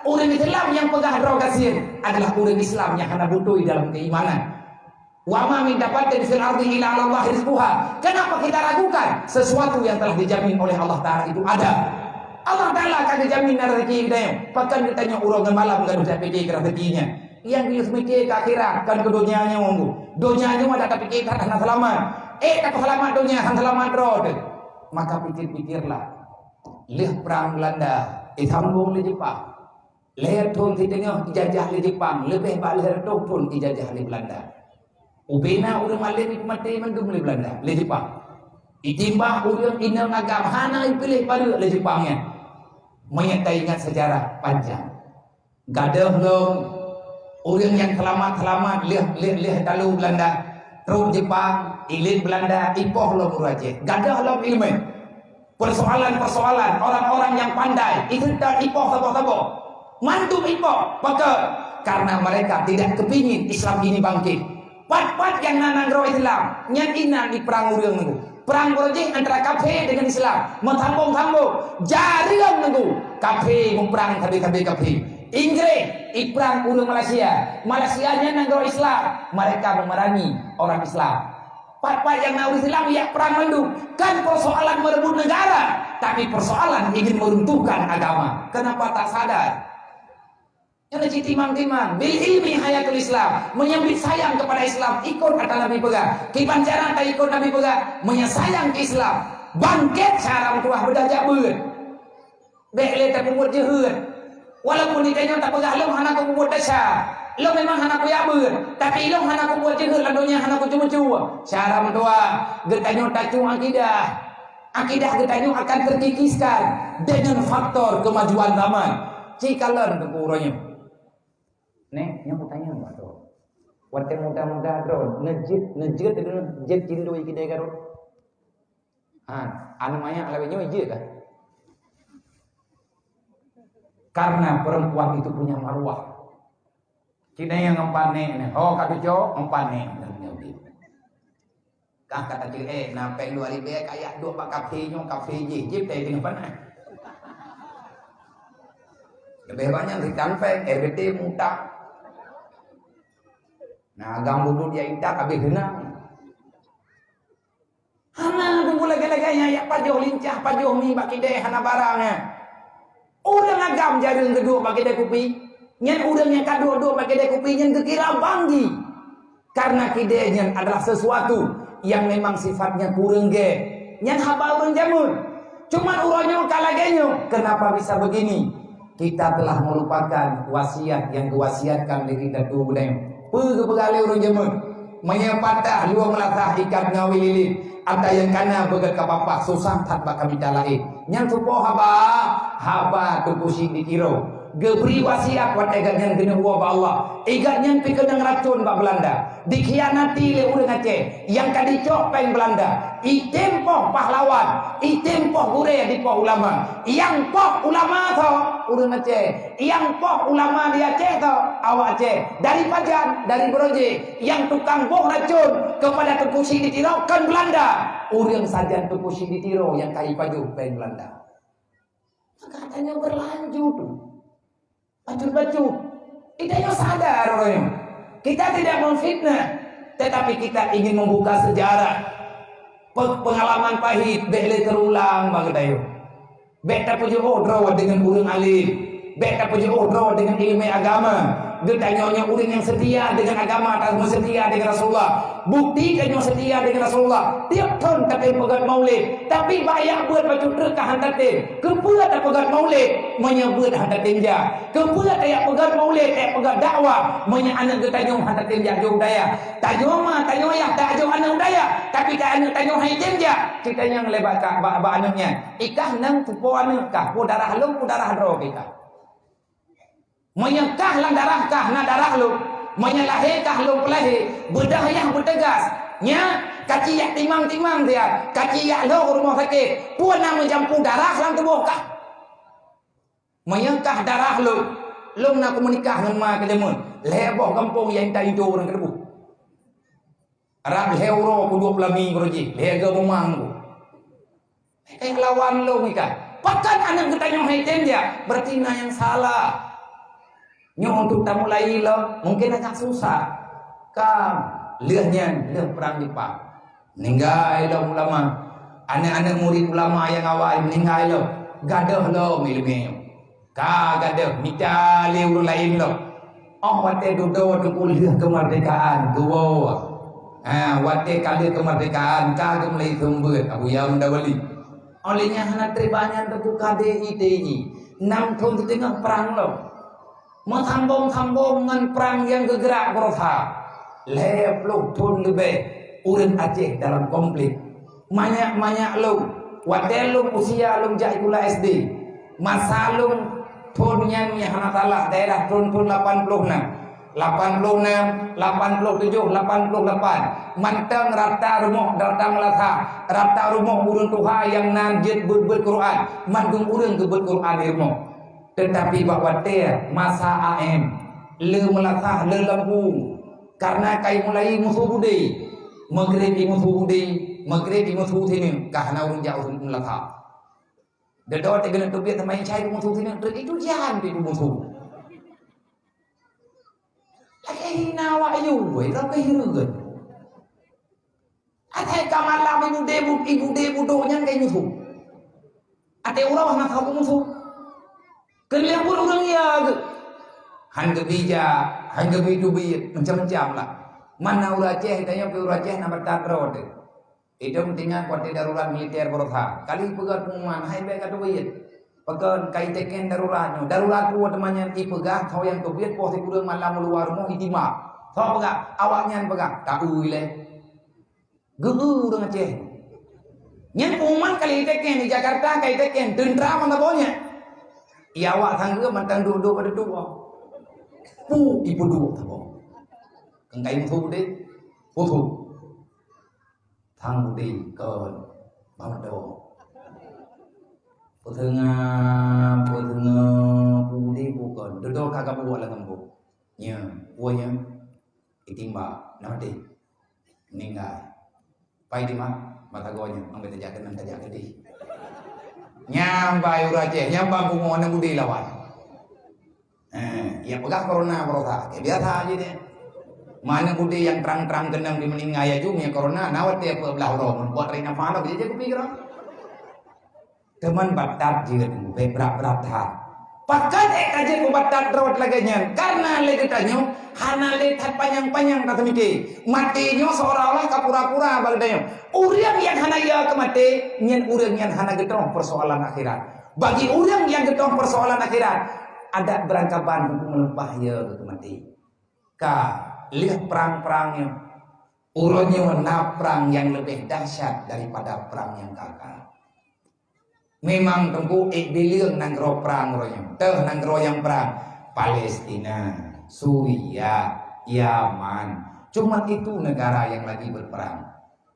orang Islam yang pegang roh kasihan adalah orang Islam yang hana butuh dalam keimanan. Wa ma min dapatin fil ardi illa 'ala Allah rizquha. Kenapa kita ragukan sesuatu yang telah dijamin oleh Allah Taala itu ada? Allah Taala akan dijamin rezeki kita. Bahkan ditanya urang malam enggak bisa pikir rezekinya. Yang dia mikir ke akhirat kan ke dunianya monggo. Dunianya mah tak pikir hana selamat. Tak selamat dunia hana selamat roh. Maka pikir-pikirlah. Leh perang Belanda, sambung le Jepang. Leher tun di tengah dijajah le Jepang, lebih bak leher tun dijajah le Belanda. Ubena urang malin itu mati mendum le Belanda, le Jepang. Itimbah urang inang agam hana pilih pada le Jepangnya. Menyertai ingat sejarah panjang. Gadah long urang yang selamat leh dalu Belanda, terus Jepang, ilit Belanda, ipoh long Aceh. Gadah long ilmu. Persoalan-persoalan orang-orang yang pandai itu tak ipoh sabo-sabo. Mantu ipoh, maka karena mereka tidak kepingin Islam ini bangkit. Pat-pat yang nanggro Islam nyan di perang urang nunggu perang berjih antara kafe dengan Islam mentambung-tambung jaring nunggu kafe memperang kabe kafe Inggris perang urang Malaysia nya nanggro Islam mereka memerangi orang Islam. Pat-pat yang nauri Islam ya perang mendung kan persoalan merebut negara tapi persoalan ingin meruntuhkan agama. Kenapa tak sadar? Karena timang-timang bil ilmi hayatul Islam menyambut sayang kepada Islam ikut kata Nabi pegang kibancaran tak ikut Nabi pegang menyayang ke Islam bangkit cara tuah berdajak ber bekle tak membuat jeher walaupun ditanya tak pegang lo hana aku membuat dasar lo memang hana aku ya ber tapi lo hana aku buat jeher ladonya hana aku cuma-cuma cara mentua getanya tak cuma akidah getanya akan terkikiskan dengan faktor kemajuan zaman cikalan kekurangannya. Nek, yang pertanyaan Pak Bro. Warga muda-muda Bro, nejit dengan jet jindu iki dek karo. Anu maya alawenyo ije kah? Karena perempuan itu punya marwah. Cina yang empane, oh kata jo empane. Kah kata dia, nampak luar ibe kayak dua pak kafe jip teh dengan mana? Lebih banyak di kanveng, RBT muta. Nah, gambu dia intak habis genang. Hana tunggu lagi-laginya ya pajoh lincah, pajoh mi baki deh hana barangnya. Urang agam jarang kedua baki deh kupi. Nyen urang yang kedua baki deh kupi nyen kekira banggi. Karena kidenya adalah sesuatu yang memang sifatnya kurang ge. Nyen haba urang jamun. Cuman urangnya kalagenyo. Kenapa bisa begini? Kita telah melupakan wasiat yang diwasiatkan di kita tuh budaya. Pegale orang jamun menyepatah luang melatah ikat ngawi lilin. Ada yang kana begat kapapa susah tak bakal bicalai. Yang tupo haba tu pusing ditiro. Geberi wasiat wat egatnya kena wa Allah. Egatnya pikenang racun bak Belanda. Dikhianati le urang Aceh. Yang kadicok peng Belanda. Itempoh pahlawan, itempoh gure di poh ulama. Yang poh ulama tho urang Aceh. Yang poh ulama di Aceh tho awak Aceh. Dari Pajan, dari Beroje. Yang tukang boh racun kepada Tupusi ditiro kan Belanda. Urang saja Tupusi ditiro yang kai paju peng Belanda. Katanya berlanjut tuh. Bacur-bacur. Kita sadar orangnya. Kita tidak memfitnah, tetapi kita ingin membuka sejarah. Pengalaman pahit boleh terulang bagadayo. Beta puji odro dengan urang alim. Beta puji odro dengan ilmu agama. Getanya urang yang setia dengan agama atau setia dengan Rasulullah. Bukti kanyo setia dengan Rasulullah. Tiap tahun kata pegat maulid, tapi banyak buat baju terkah hantatin. Kebuat tak pegat maulid, menyebut hantatin ja. Kebuat tak pegat maulid, tak pegat dakwah, anak getanya hantatin ja jauh daya. Tanyo mah tanyo ya tak jauh anak daya, tapi tak anak tanyo haitin ja. Kita yang lebat kah ba anaknya. Ikah nang tupo anak kah, pu darah lu, pu darah ro kita. Menyekah lang darah kah na darah lu, menyelahir kah lu pelahir, bedah yang bertegas. Nya kaki yak timang-timang dia, kaki yak lo rumah sakit, puan nak mencampur darah lang tubuh kah. Menyekah darah lu nak menikah dengan mak kejemun, leboh kampung yang tak hijau orang kedebu. Arab leuro ku 20 minggu roji, lega memang ku. Kayak lawan lu nikah. Pakan anak kita nyong haitin dia, berarti na yang salah. Nyong untuk tamu lain lo mungkin agak susah. Kam lehnya leh perang Jepang. Meninggal lo ulama. Anak-anak murid ulama yang awal meninggal lo. Gadah lo milih. Ka gadah minta leu lain lo. Oh wate dodo kuliah kemerdekaan dua. Wate kali kemerdekaan ka gemlei sumber Abu Yam Dawali. Olehnya hana terbanyak tentu KDITI. 6 tahun di tengah perang lo. Menghambung-hambung dengan perang yang gegerak berusaha. Lepluk tun lebih urang Aceh dalam konflik. Banyak-banyak lu. Wadel lu usia lu jahit pula SD. Masa lu tunnya ni hana salah daerah tun 86. 86, 87, 88. Mantang rata rumah datang latah. Rata rumah urang Tuhan yang najid berbet Quran. Mandung urang gebet Quran di rumah. Tetapi bahawa dia masa AM le melatah le lampu karena kai mulai musuh budi maghrib musuh sini karena urang jauh melatah dedot tegana tobiat tamai cai musuh sini itu jahan di musuh lagi nawa ayu we ra kai reugeun ate kamala ibu debu donya kai musuh ate urang na tahu musuh kelihat pun orang ya, hangga bija, hangga bidubit macam-macam lah. Mana urang Aceh tanya pe urang Aceh nama tatrod. Itu pentingnya kuat darurat militer berusaha. Kali pegat pengumuman, hai baik kata buyut. Pegan kai teken daruratnya. Darurat ku temannya ipegah kau yang tobit poh kurang malam luar rumah itima. Kau pegah, awaknya pegah. Tak uile. Geu urang Aceh. Nyen pengumuman kali teken di Jakarta kai teken tentera mana bonya. Ya awak sanggup mantang duduk pada dua. Pu ibu duduk tabo. Kengkai musuh deh. Musuh. Thang đi cơn bao đồ. Putengah pu đi pu cơn. Duduk kagak buat lah ngembu. Nya, puanya itimba nama deh. Meninggal. Pai di mana? Mata gonya. Ambil terjaga deh. Nyambai uraje, nyamba bungo na budi lawan. Ya pegang corona berotak, biasa aja deh. Mana budi yang terang-terang genang di meninggal ya jumnya corona, nawat dia belah roh, buat rina fano, jadi aku pikir. Teman batat juga beberapa tahap. Pakai aja kubatat rawat laganya, karena le ditanya, hana le tat panjang-panjang kata miki, matinya seolah-olah kapura-pura bagdanya. Urang yang hana ya kemati, nyen urang yang hana getong persoalan akhirat. Bagi urang yang getong persoalan akhirat, ada berangkapan untuk melempah ya kemati. Ka lihat perang-perangnya, Uronyo na perang yang lebih dahsyat daripada perang yang gagal. Memang tengku bilion nanggro perang uronyo. Teh nanggro yang perang Palestina, Suriah, Yaman. Cuma itu negara yang lagi berperang.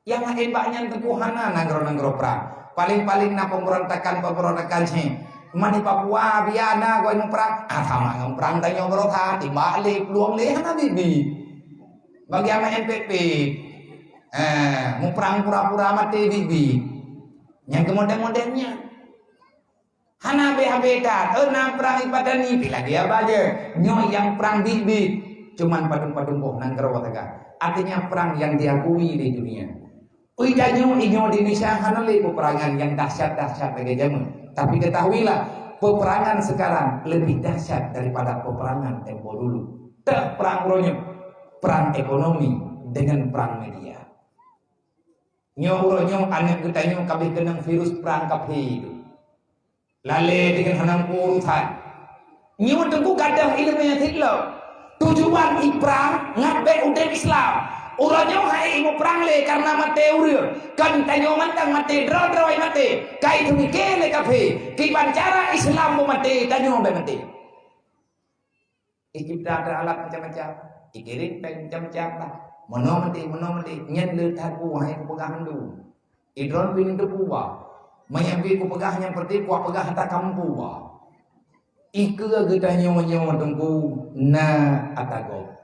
Yang hebatnya tengku hana nanggro perang. Paling-paling na pemberontakan sih. Mani Papua biana goi perang. Sama perang tanyo berotha di balik luang leh hana bibi. Bagi ama NPP mau perang pura-pura mati bibi yang kemudian-kemudiannya hana behabetan perang ipadani bila dia baje nyo yang perang bibi cuman padung-padung boh nang kerwataga artinya perang yang diakui di dunia. Uidanyo inyo di Indonesia hana le peperangan yang dahsyat-dahsyat bagi jamu, tapi ketahuilah peperangan sekarang lebih dahsyat daripada peperangan tempo dulu. Perang ronyo, perang ekonomi dengan perang media. Nyo anak kita nyo kabeh kenang virus perang kabeh itu. Lale dengan hanang urutan. Nyo tengku kadang ilmu yang hitlo. Tujuan perang ngabe udah Islam. Uronyo hai mau perang le karena mate uril. Kan tanyo mantang mate dro mate. Kai tu mikele kabeh. Ki cara Islam mau mate tanyo be mate. Kita ada alat macam-macam. Ikirin macam-macam lah. Meno mati nyen le taku hai ku pegang handu. Idron pin de puwa. Mayambi ku pegah yang perti ku pegah ta kampu wa. Ike gedanyo tengku na atago.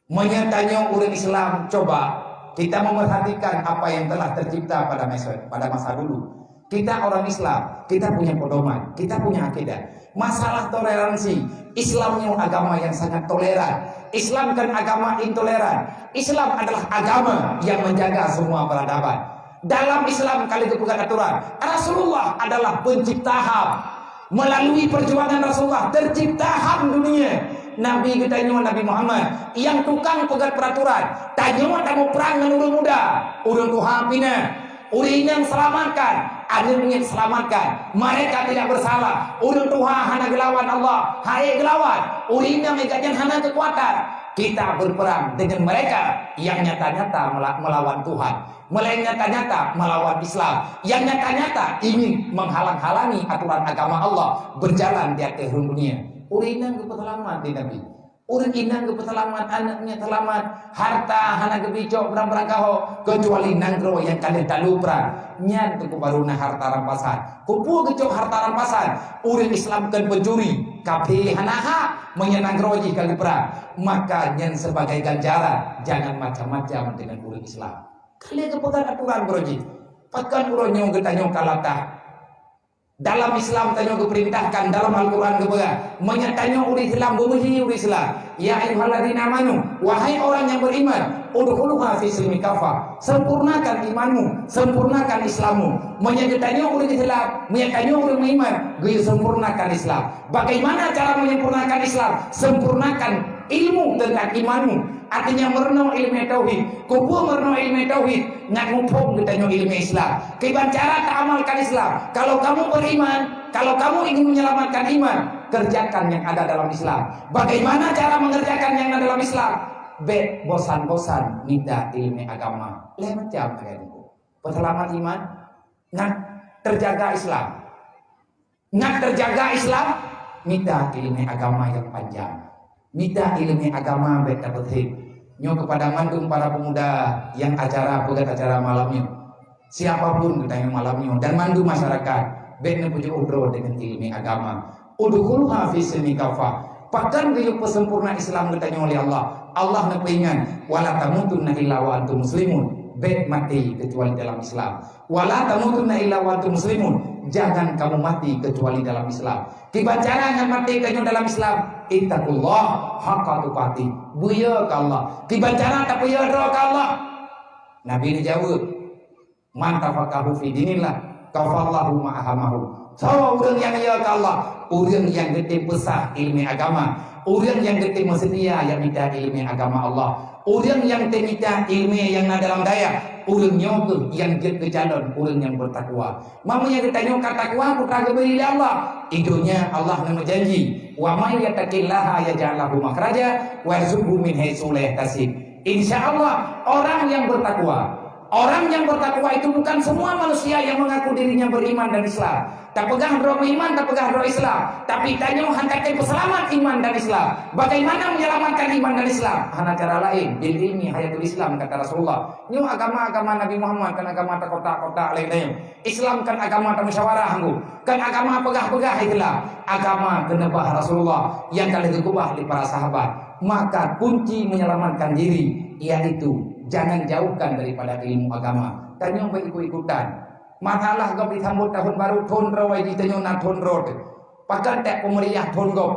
Menyatanya urang Islam coba kita memerhatikan apa yang telah tercipta pada masa dulu. Kita orang Islam, kita punya pedoman, kita punya akidah. Masalah toleransi, Islamnya agama yang sangat toleran. Islam kan agama intoleran. Islam adalah agama yang menjaga semua peradaban. Dalam Islam kali kepegang aturan, Rasulullah adalah pencipta HAM. Melalui perjuangan Rasulullah tercipta HAM dunia. Nabi kita Nabi Muhammad yang tukang pegang peraturan. Tanya kamu perang dengan urang muda, urang Tuhan pina, urang yang selamatkan, ada yang selamatkan. Mereka tidak bersalah. Urang Tuhan hana gelawan Allah, hai gelawan. Urang yang meganya hana kekuatan. Kita berperang dengan mereka yang nyata-nyata melawan Tuhan, yang nyata-nyata melawan Islam, yang nyata-nyata ingin menghalang-halangi aturan agama Allah berjalan di atas dunia. Urinan kepetelamat di Nabi. Urinan kepetelamat anaknya selamat, harta hana kebicok berang-berang kaho kecuali nanggro yang kalian talu perang. Nyan tu baru harta rampasan. Kumpul kecok harta rampasan. Urin Islam kan pencuri. Kapi hanaha menyenangroji kali perang. Maka nyan sebagai ganjaran jangan macam-macam dengan urin Islam. Kalian kepegang aturan broji. Pakan uronyo getanyong kalatah. Dalam Islam tanyo keperintahkan dalam Al-Quran kepegang menyatanya uri Islam bemuhi uri Islam. Ya ayyuhalladzina amanu, wahai orang yang beriman, udkhuluha fi silmi kafah. Sempurnakan imanmu, sempurnakan Islammu. Menyatanya uri Islam, menyatanya uri beriman, gue sempurnakan Islam. Bagaimana cara menyempurnakan Islam? Sempurnakan ilmu tentang imanmu. Artinya merenung ilmu tauhid, kumpul merenung ilmu tauhid, ngakupung kita ilmu Islam. Kiban cara amalkan Islam. Kalau kamu beriman, kalau kamu ingin menyelamatkan iman, kerjakan yang ada dalam Islam. Bagaimana cara mengerjakan yang ada dalam Islam? Bosan-bosan minta ilmu agama. Lain macam kayak itu. Peselamat iman, ngan terjaga Islam. Ngan terjaga Islam, minta ilmu agama yang panjang. Minta ilmu agama baik dapat hik. Nyo kepada mandung para pemuda yang acara malamnya. Siapapun kita yang malamnya dan mandu masyarakat baik pujuk udro dengan ilmu agama. Udkhuluha fi silmi kafah. Pakan gayuk pesempurna Islam kita oleh Allah. Allah nepingan wala tamutunna illa wa antum muslimun. Baik mati kecuali dalam Islam. Wala tamutunna illa wa antum muslimun. Jangan kamu mati kecuali dalam Islam. Kibacara yang mati kamu dalam Islam. Ittaqullah haqqa tuqatih. Buya ka Allah. Kibacara tak buya ka Allah. Nabi ini jawab, man tafaqahu fi dinillah kafallahu ma'ahamahu. So urang yang ya ka Allah, urang yang gede besar ilmu agama, urang yang gede setia yang minta ilmu agama Allah, urang yang minta ilmu yang ada dalam daya, urang nyoge yang gede calon, urang yang bertakwa. Mamanya ditanya takwa putra gebeli Allah. Idunya Allah nama janji, wa may yattaqillaha yaj'al lahu makhraja wa yarzuqhu min haitsu la yahtasib. Insya Allah orang yang bertakwa. Orang yang bertakwa itu bukan semua manusia yang mengaku dirinya beriman dan Islam. Tak pegang roh iman, tak pegang roh Islam. Tapi tanya hantakan peselamat iman dan Islam. Bagaimana menyelamatkan iman dan Islam? Hana cara lain. Ini hayatul Islam kata Rasulullah. Ini agama-agama Nabi Muhammad kan agama tak kotak-kotak lain-lain. Islam kan agama tak musyawarah anggu. Kan agama pegah-pegah itulah. Agama kenebah Rasulullah yang kali dikubah oleh para sahabat. Maka kunci menyelamatkan diri yaitu jangan jauhkan daripada ilmu agama. Tanya ikut-ikutan. Masalah kau disambut tahun baru thonro wajib tanya nak thonro. Pakai tak pemerintah thonro.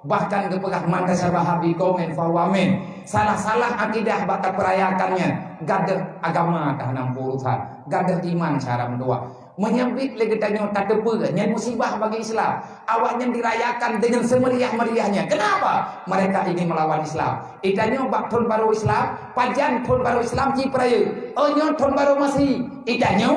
Bahkan kepegah manta sahabi komen fawamen. Salah-salah akidah bata perayakannya. Gadah agama tak nampu urusan. Gadah iman cara mendoa. Menyambit lagi tanya tak tepe. Yang musibah bagi Islam. Awaknya dirayakan dengan semeriah-meriahnya. Kenapa? Mereka ini melawan Islam. Itanya bak thon baru Islam. Pajan thon baru Islam cipraya. Oh nyon thon baru masih. Itanya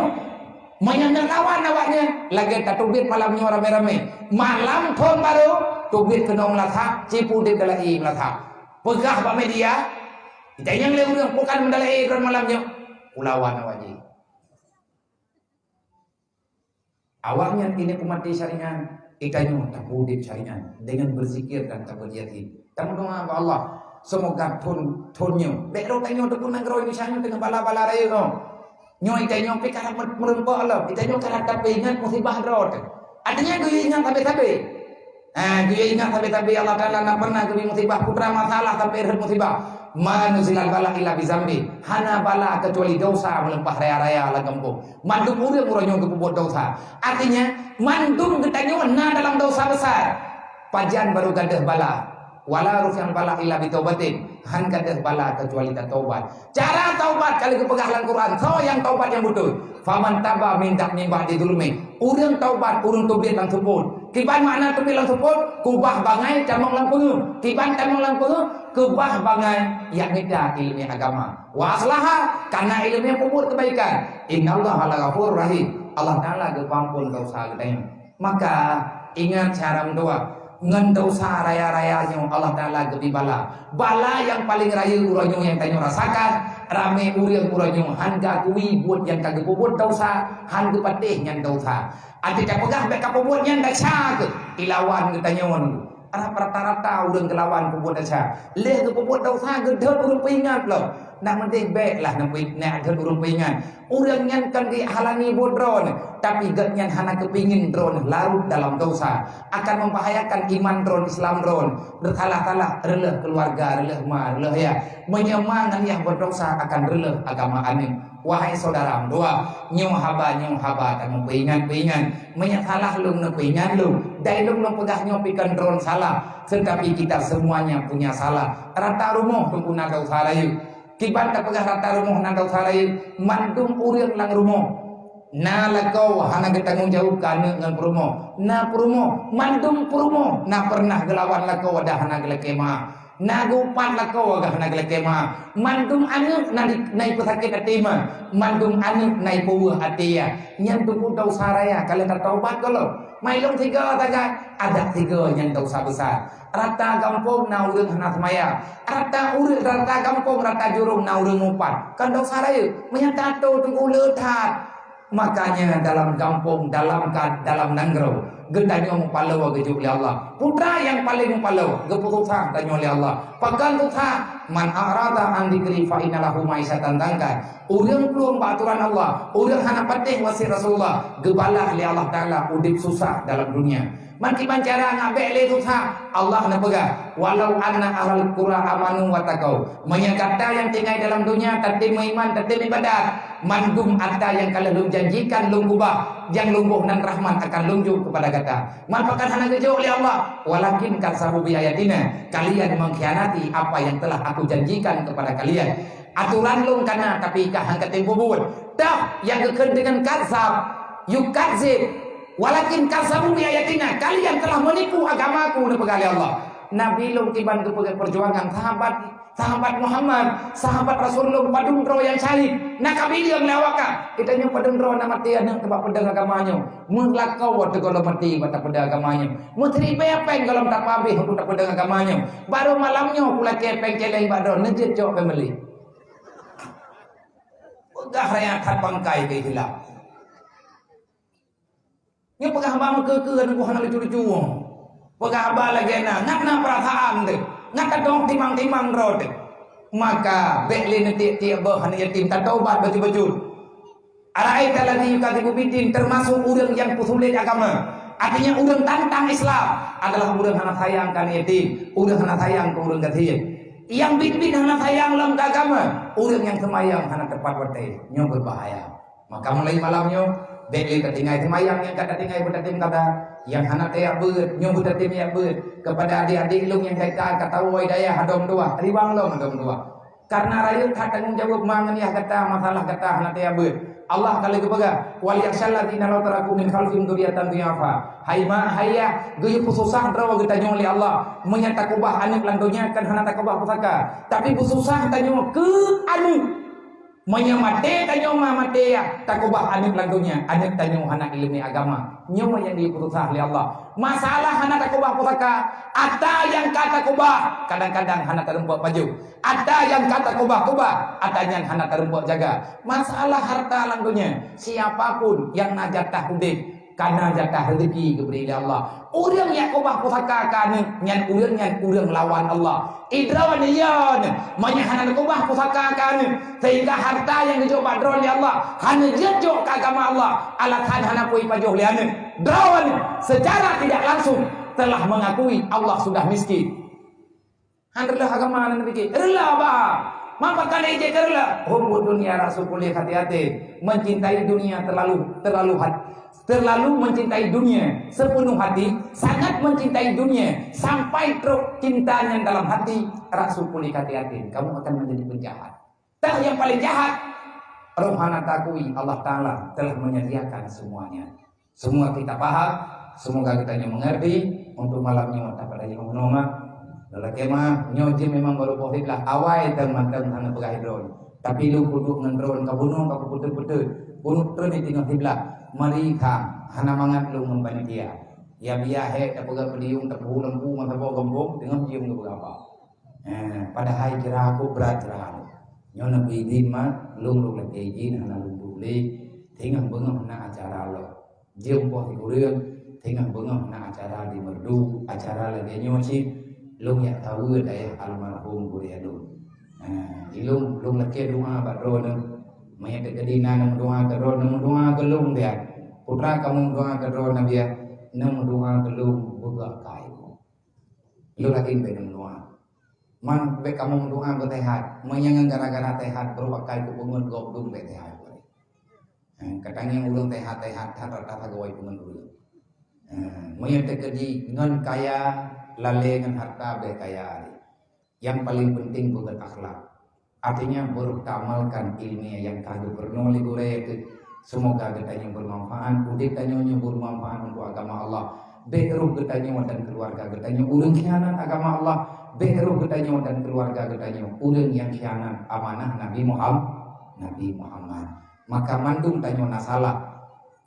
menyandang lawan awaknya lagi tak tubit malamnya rame-rame malam thon baru tubit kena melatah cipu di dalai melatah pegah pak media kita yang lewat bukan mendalai kan malamnya ulawan awaknya awaknya ini kumati syariat itanya tak budit syariat dengan berzikir dan tak berjati kamu doa apa Allah semoga thonnya bekro tanya untuk nangro Indonesia dengan bala-bala raya kau nyoi tanya perkara merempok Allah kita kena tapi ingat musibah rod artinya gue ingat tapi gue ingat tapi Allah Ta'ala nak pernah gue musibah putra masalah sampai musibah manuzilal bala illa bizambi hana bala kecuali dosa melempah raya-raya la kampung mandum urang urang ke buat dosa artinya mandum ketanya na dalam dosa besar pajan baru gadah bala wala rufyan bala illa bitaubatin han gadah bala kecuali tak taubat cara taubat kali kepegahlan Quran so yang taubat yang betul faman taba minta nimbah di dulmi urang taubat urang tubit lang suput kiban makna tubit lang suput kubah bangai camong lang pengung kiban camong lang pengung kubah bangai yang nida ilmu agama wa aslaha karena ilmu puput kebaikan innallaha laghafurur rahim Allah Taala gepampun dosa kita maka ingat cara mendoa ngan dosa raya-rayanya Allah Ta'ala gebi bala yang paling raya uranyo yang tanyo rasakan rame uranyo hangga kuwi buat yang kagak buat dosa hangga patih yang dosa ada tak pegah bek kapobot yang daca ke ilawan ke tanyon arah rata-rata urang kelawan pebot daca leh ke pebot dosa gedhe urang peingat loh nak mending baik lah nak ada urang peingat urang yang kan dihalangi bodron tapi gatnya hana kepingin drone larut dalam dosa akan membahayakan iman drone Islam drone berkalah-kalah releh keluarga releh ma releh ya menyemangan yang berdosa akan releh agama anim wahai saudara doa nyong haba tak mempeingat menyalah lung nak peingat lung dai lung pegah nyopikan drone salah tetapi kita semuanya punya salah rata rumah pengguna dosa layu kiban tak pegah rata rumah nang dosa layu mandung urang lang rumah na lakau hana ketanggung jawab kana dengan perumo na perumo mandum perumo na pernah gelawan lakau ada hana gelekema na gupan lakau aga hana gelekema mandum anu na pesakit atima mandum anu na puwa atia nyan tuku dosa raya kalau tak taubat kalau mailong tiga taga ada tiga yang dosa besar rata kampung na urang hana semaya rata kampung rata jurung na urang umpat kan dosa raya menyatato tuku letat makanya dalam kampung dalam nanggro gendanya mempalawa gejuk oleh Allah putra yang paling mempalawa geputusah tanya oleh Allah pakan tutha man arada an dikri fa innalahu maisatan tangka urang belum aturan Allah urang hana patih wasi Rasulullah gebalah oleh Allah Taala udip susah dalam dunia Maki pancara ngabe le tutha Allah na pega walau anna ahlul qura amanu wa taqau menyangkata yang tinggal dalam dunia tatim iman tatim ibadat mandum ada yang kalian janjikan lungguh yang lungguh dan rahmat akan lungguh kepada kata manfaat hana gejo oleh Allah walakin kasabu bi ayatina kalian mengkhianati apa yang telah aku janjikan kepada kalian aturan lung kana tapi kah hangkat tempo buat dah yang keken dengan kasab yukadzib walakin kasabu bi ayatina kalian telah menipu agamaku nepegale Allah Nabi lung tiban ke perjuangan sahabat Muhammad sahabat Rasulullah padung ro yang syahid nak kabili yang lawaka kita nya padung ro na mati ana tebak pedang agamanya menglakau waktu kalau mati mata pedang agamanya mutri pepeng kalau tak pabih aku tak pedang agamanya baru malamnya pula kepeng celeng badro nejit jok family tah raya khat pangkai ke hilap. Nya pegah hamba ke ku hana lucu-lucu. Pegah hamba lagi ngakna perasaan teh. Ngak dong timang-timang rod. Maka bekle nanti tiap hana yatim taubat betul-betul. Araita alladhi yukadibu bidin, termasuk urang yang pusulit agama. Artinya urang tantang Islam adalah urang hana sayang kan yatim, urang hana sayang ke urang gathieun. Yang bid hana sayang lam agama, urang yang semayang hana tepat wate, nyo berbahaya. Maka mulai malamnya bekle ketinggai semayang yang kata tinggai betatim kata yang hana teh beut, nyo betatim ya beut kepada adik-adik lung yang kata woi daya hadom dua, riwang long hadom dua. Karena rakyat tak tanggung jawab mangan ya kata masalah kata hana teh beut. Allah kali kebaga wal yakshalladzina law taraku min khalfihim dzurriyyatan dhi'afa hayma hayya geus pususah drawa kita nyoli Allah menyata kubah anu landonya kan hana takubah pusaka tapi pususah tanyo ke anu menyamate tanyo mate ya takubah anu landonya anu tanyo hana ilmu agama nyawa yang diputusah oleh Allah masalah hana takubah pusaka ada yang kata kubah kadang-kadang hana terempok baju ada yang kata kubah-kubah ada yang hana terempok jaga masalah harta landonya siapapun yang najatah udik karena jatah rezeki kepada Allah urang yang kubah pusaka kan nyan urang lawan Allah idrawan iyan menyahana kubah pusaka kan sehingga harta yang dicoba dron ya Allah hanya jejo ke agama Allah alasan hana pui pajuh liane drawan secara tidak langsung telah mengakui Allah sudah miskin handarlah agama nan dikit rela ba mampakan ije kerla hubbud dunia rasul kulli hati-hati mencintai dunia terlalu mencintai dunia sepenuh hati sangat mencintai dunia sampai truk cintanya dalam hati rasul kulli hati-hati kamu akan menjadi penjahat tah yang paling jahat rohana takui Allah Ta'ala telah menyediakan semuanya semua kita paham semoga kita mengerti untuk malamnya mata pada yang menoma lalaki mah nyoji memang baru covid lah awai teman-teman hana pegah drone tapi lu kudu ngendron ka gunung ka putut-putut gunung teu ditinggal kiblat mari ka hana mangat lu ngempanitia ya biahe ka pegah peliung tebu lembu mata bawa gembong dengan jium ke berapa pada hari kira aku berat kira nyona bidin mah lu lagi izin hana lu boleh tinggal beungeuh hana acara lo jium poh dikureun tinggal beungeuh hana acara di merdu acara lagi nyoci lung ya tahu daya almarhum Buria Lung. Ilung laki doa badro nang mayat kedina nang doa kedro nang doa kelung dia. Putra kamu doa kedro nang dia nang doa kelung buka kayu. Lu lagi benang doa. Man be kamu doa betehat, menyang gara-gara tehat berupa kayu kupungun gobdung betehat. Katanya ulung tehat-tehat rata-rata gawai pungun dulu. Mayat kedi ngan kaya lale dengan harta berkaya yang paling penting bukan akhlak artinya berkamalkan ilmiah yang kadu bernoli gure itu semoga kita bermanfaat udik tanya bermanfaat untuk agama Allah beruh ketanya dan keluarga ketanya urang khianat agama Allah beruh ketanya dan keluarga ketanya urang yang khianat amanah Nabi Muhammad maka mandung tanya nasalah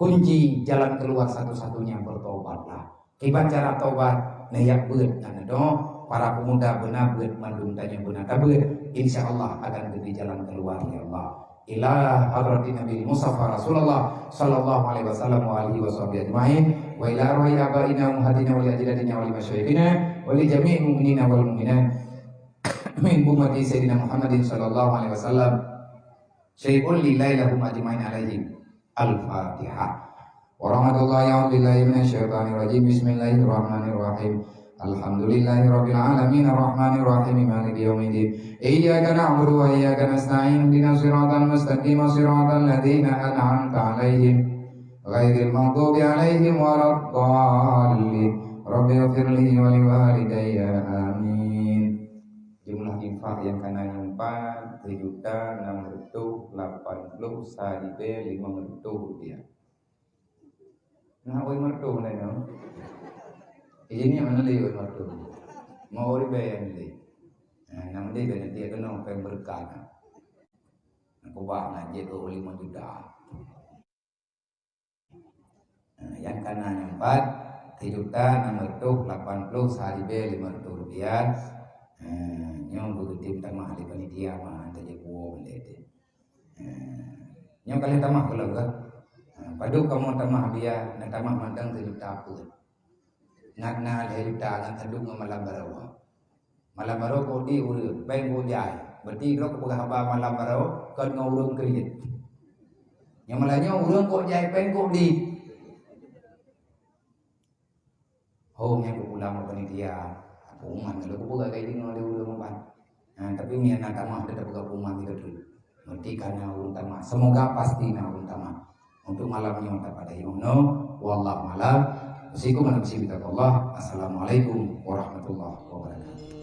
kunci jalan keluar satu-satunya bertobatlah kiban cara tobat nayak beut kana do para pemuda benar beut mandung tanya benar tapi insyaallah akan jadi jalan keluar ya Allah ila hadratin Nabi Mustafa Rasulullah sallallahu alaihi wasallam wa alihi washabihi ajmain wa ila arwahi abaina muhadina wa ajdadina wa masyayikhina wa li jami'il mu'minina wal mu'minat min ummati sayyidina Muhammadin sallallahu alaihi wasallam syai'un lillahi lahum ajmain alaihim al-fatihah warahmatullahi wabarakatuh minasyaitonir rajim bismillahirrahmanirrahim alhamdulillahirabbil alamin arrahmanir rahim maliki yaumiddin iyyaka na'budu wa iyyaka nasta'in ihdinas siratal mustaqim siratal ladzina an'amta 'alaihim ghairil maghdubi 'alaihim waladdallin rabbighfirli wa liwalidayya amin. Jumlah infak yang kana nyempat 3.680 saribe 5.000 rupiah. Nah, oi mertu nih no. Ini yang mana lagi oi mertu? Mau oi bayar ni. Nama dia kan dia kena pengen berkah. Aku bahkan dia tu 5 juta. Yang kanan 4 3.680 saribe 500 rupiah. Nyong begitu tamah di panitia mah tadi buang lete. Yang kali tamah kalau kan. Padu kamu tamah dia, na tamah mandang terjuta apa. Ngat na terjuta ngat tadung malam barawa. Malam barawa ko di urut, baik ko jai. Berarti kalau kau haba malam barawa, kau ngurung kerja. Yang malahnya urung ko jai pen ko di. Home yang pulang panitia. Puman kalau ko buka kayak ini ada urung apa. Nah, tapi niat na tamah tetap buka puman itu dulu. Nanti karena urung tamah. Semoga pasti na urung tamah. Untuk malamnya kita pada yono wallahu alam. Assalamualaikum warahmatullahi Assalamualaikum warahmatullahi wabarakatuh.